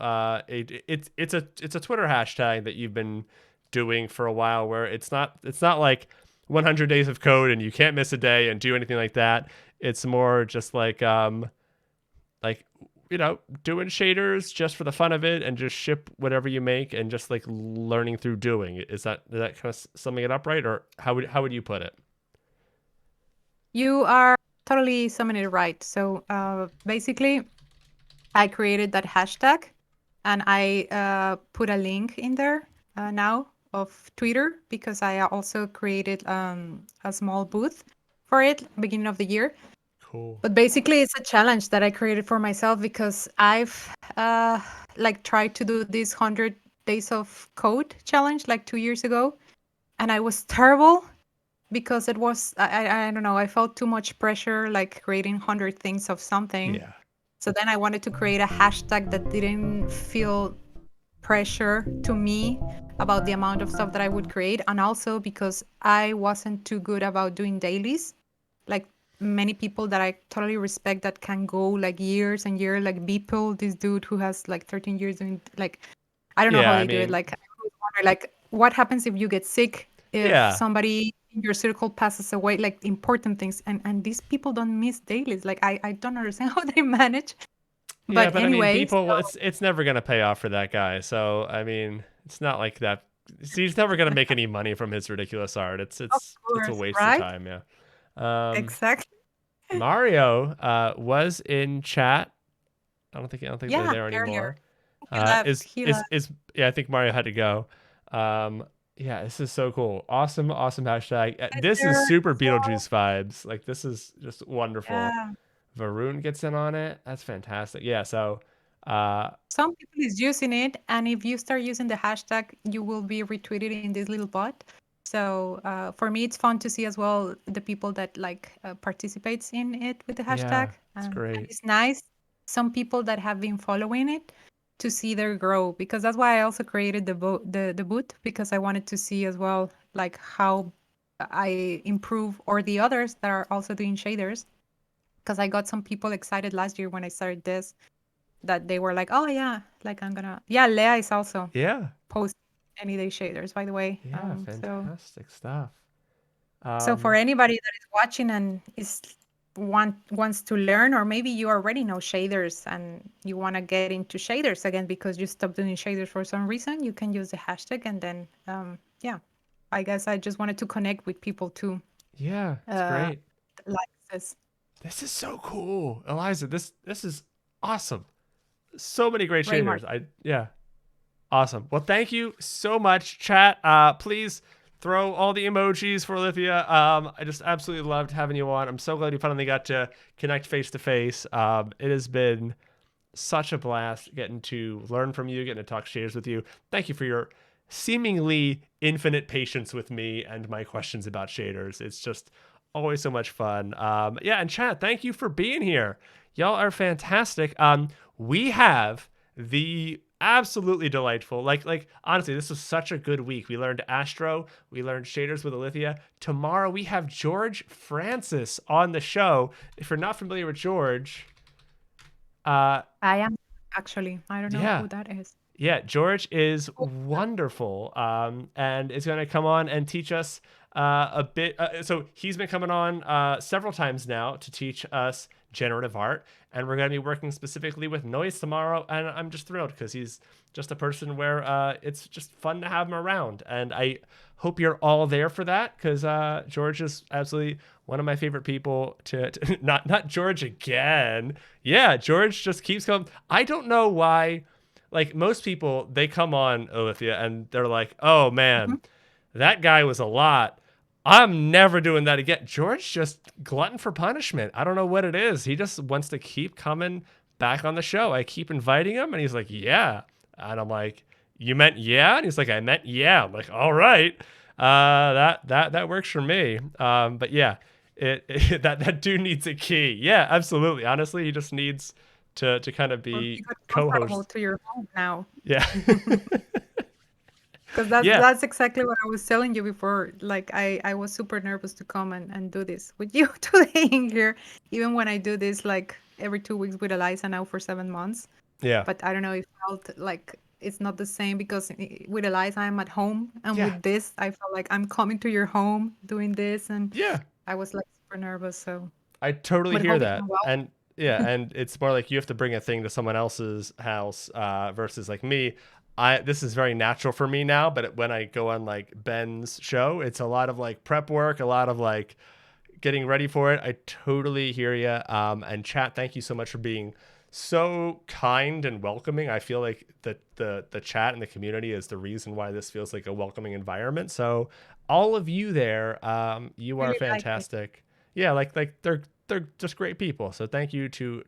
it's a Twitter hashtag that you've been doing for a while where it's not like 100 days of code and you can't miss a day and do anything like that. It's more just like doing shaders just for the fun of it and just ship whatever you make and just like learning through doing. Is that kind of summing it up right, or how would you put it? You are totally summing it right. So basically, I created that hashtag and I put a link in there now of Twitter because I also created a small booth for it beginning of the year. Cool. But basically, it's a challenge that I created for myself because I've like tried to do this 100 days of code challenge like 2 years ago, and I was terrible because it was I don't know, I felt too much pressure like creating 100 things of something. Yeah. So then I wanted to create a hashtag that didn't feel pressure to me about the amount of stuff that I would create, and also because I wasn't too good about doing dailies. Like many people that I totally respect that can go like years and years, like Beeple, this dude who has like 13 years doing like I don't know Yeah, how I they do it. mean, Like I always wonder, like what happens if you get sick, if yeah, somebody in your circle passes away, like important things, and these people don't miss dailies. Like I don't understand how they manage. yeah, But but I mean, anyway, so people, it's never gonna pay off for that guy. So I mean, it's not like that. He's never gonna make any money from his ridiculous art. of It's a course, waste of right? time. Yeah. Um, Exactly. Mario was in chat. I don't think they're Yeah, there earlier anymore. he left. Is He left. yeah, I think Mario had to go. Um, yeah, this is so cool. Awesome, awesome hashtag. Is This is there super as well? Beetlejuice vibes. Like this is just wonderful. Yeah. Varun gets in on it. That's fantastic. Yeah, so uh Some people is using it, and if you start using the hashtag, you will be retweeted in this little bot. So for me, it's fun to see as well the people that like participates in it with the hashtag, yeah, it's and great. it's nice. Some people that have been following it to see their grow, because that's why I also created the boot, because I wanted to see as well like how I improve, or the others that are also doing shaders, because I got some people excited last year when I started this, that they were like, "Oh yeah, like I'm gonna." Yeah, Leah is also Yeah. post any day shaders, by the way. Yeah, fantastic stuff. So for Um anybody that is watching and is wants to learn, or maybe you already know shaders and you want to get into shaders again because you stopped doing shaders for some reason, you can use the hashtag, and then yeah, I guess I just wanted to connect with people too. yeah, it's Uh, great. like this, This is so cool. Eliza, this is awesome. So many great Raymar. shaders. I yeah. Awesome. Well, thank you so much, chat. Please throw all the emojis for Ilithya. I just absolutely loved having you on. I'm so glad we finally got to connect face to face. It has been such a blast getting to learn from you, getting to talk shaders with you. Thank you for your seemingly infinite patience with me and my questions about shaders. It's just always so much fun. Yeah, and chat, thank you for being here. Y'all are fantastic. We have the absolutely delightful, like honestly, this was such a good week. We learned Astro, we learned shaders with Ilithya. Tomorrow we have George Francis on the show. If you're not familiar with George, I am actually. I don't know yeah, who that is. yeah, George is wonderful, and is going to come on and teach us a bit. So he's been coming on several times now to teach us generative art, and we're going to be working specifically with noise tomorrow. And I'm just thrilled because he's just a person where it's just fun to have him around, and I hope you're all there for that because George is absolutely one of my favorite people to not George again. Yeah, George just keeps coming. I don't know why, like most people, they come on Olithia and they're like, "Oh man, Mhm. that guy was a lot. I'm never doing that again." George just glutton for punishment. I don't know what it is. He just wants to keep coming back on the show. I keep inviting him, and he's like, "Yeah," and I'm like, "You meant yeah?" And he's like, "I meant yeah." I'm like, "All right, that works for me." But yeah, that dude needs a key. Yeah, absolutely. Honestly, he just needs to kind of Or be you got comfortable co-host. to your home now. Yeah. Because that's Yeah. that's exactly what I was telling you before. Like I was super nervous to come and do this with you today in here. Even when I do this like every 2 weeks with Eliza now for 7 months. Yeah. But I don't know, it felt like it's not the same because with Eliza I'm at home, and Yeah. with this I felt like I'm coming to your home doing this, and Yeah. I was like super nervous. So I totally but hear hope it went that. well. And yeah, and it's more like you have to bring a thing to someone else's house versus like me. I this is very natural for me now, but when I go on like Ben's show, it's a lot of like prep work, a lot of like getting ready for it. I totally hear you. And chat, thank you so much for being so kind and welcoming. I feel like the chat and the community is the reason why this feels like a welcoming environment. So all of you there, you are Really like it. fantastic. Yeah, like they're just great people. So thank you to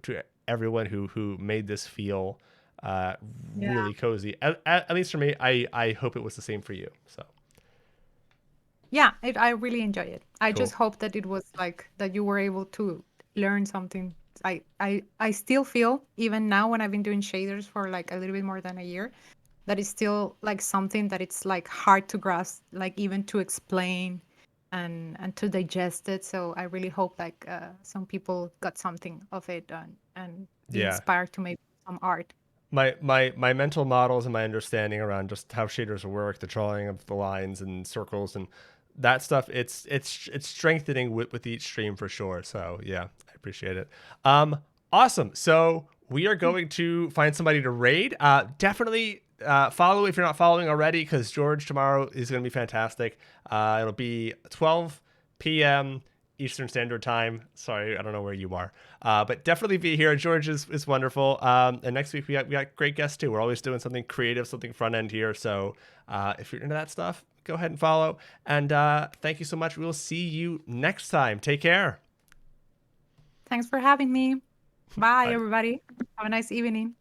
everyone who made this feel uh, Yeah. really cozy. At least for me, I hope it was the same for you. So Yeah, I really enjoy it. I just cool. hope that it was like that you were able to learn something. I still feel even now when I've been doing shaders for like a little bit more than a year, that is still like something that it's like hard to grasp, like even to explain. and to digest it. So I really hope like some people got something of it and be Yeah. inspired to make some art. My mental models and my understanding around just how shaders work, the drawing of the lines and circles and that stuff, it's strengthening with each stream for sure. So yeah, I appreciate it. Awesome. So we are going to find somebody to raid. Definitely follow if you're not following already, because George tomorrow is going to be fantastic. It'll be 12 p.m. Eastern Standard Time. Sorry, I don't know where you are, but definitely be here. George is wonderful. And next week we got great guests too. We're always doing something creative, something front end here. So if you're into that stuff, go ahead and follow. And thank you so much. We will see you next time. Take care. Thanks for having me. Bye, Bye. everybody. Have a nice evening.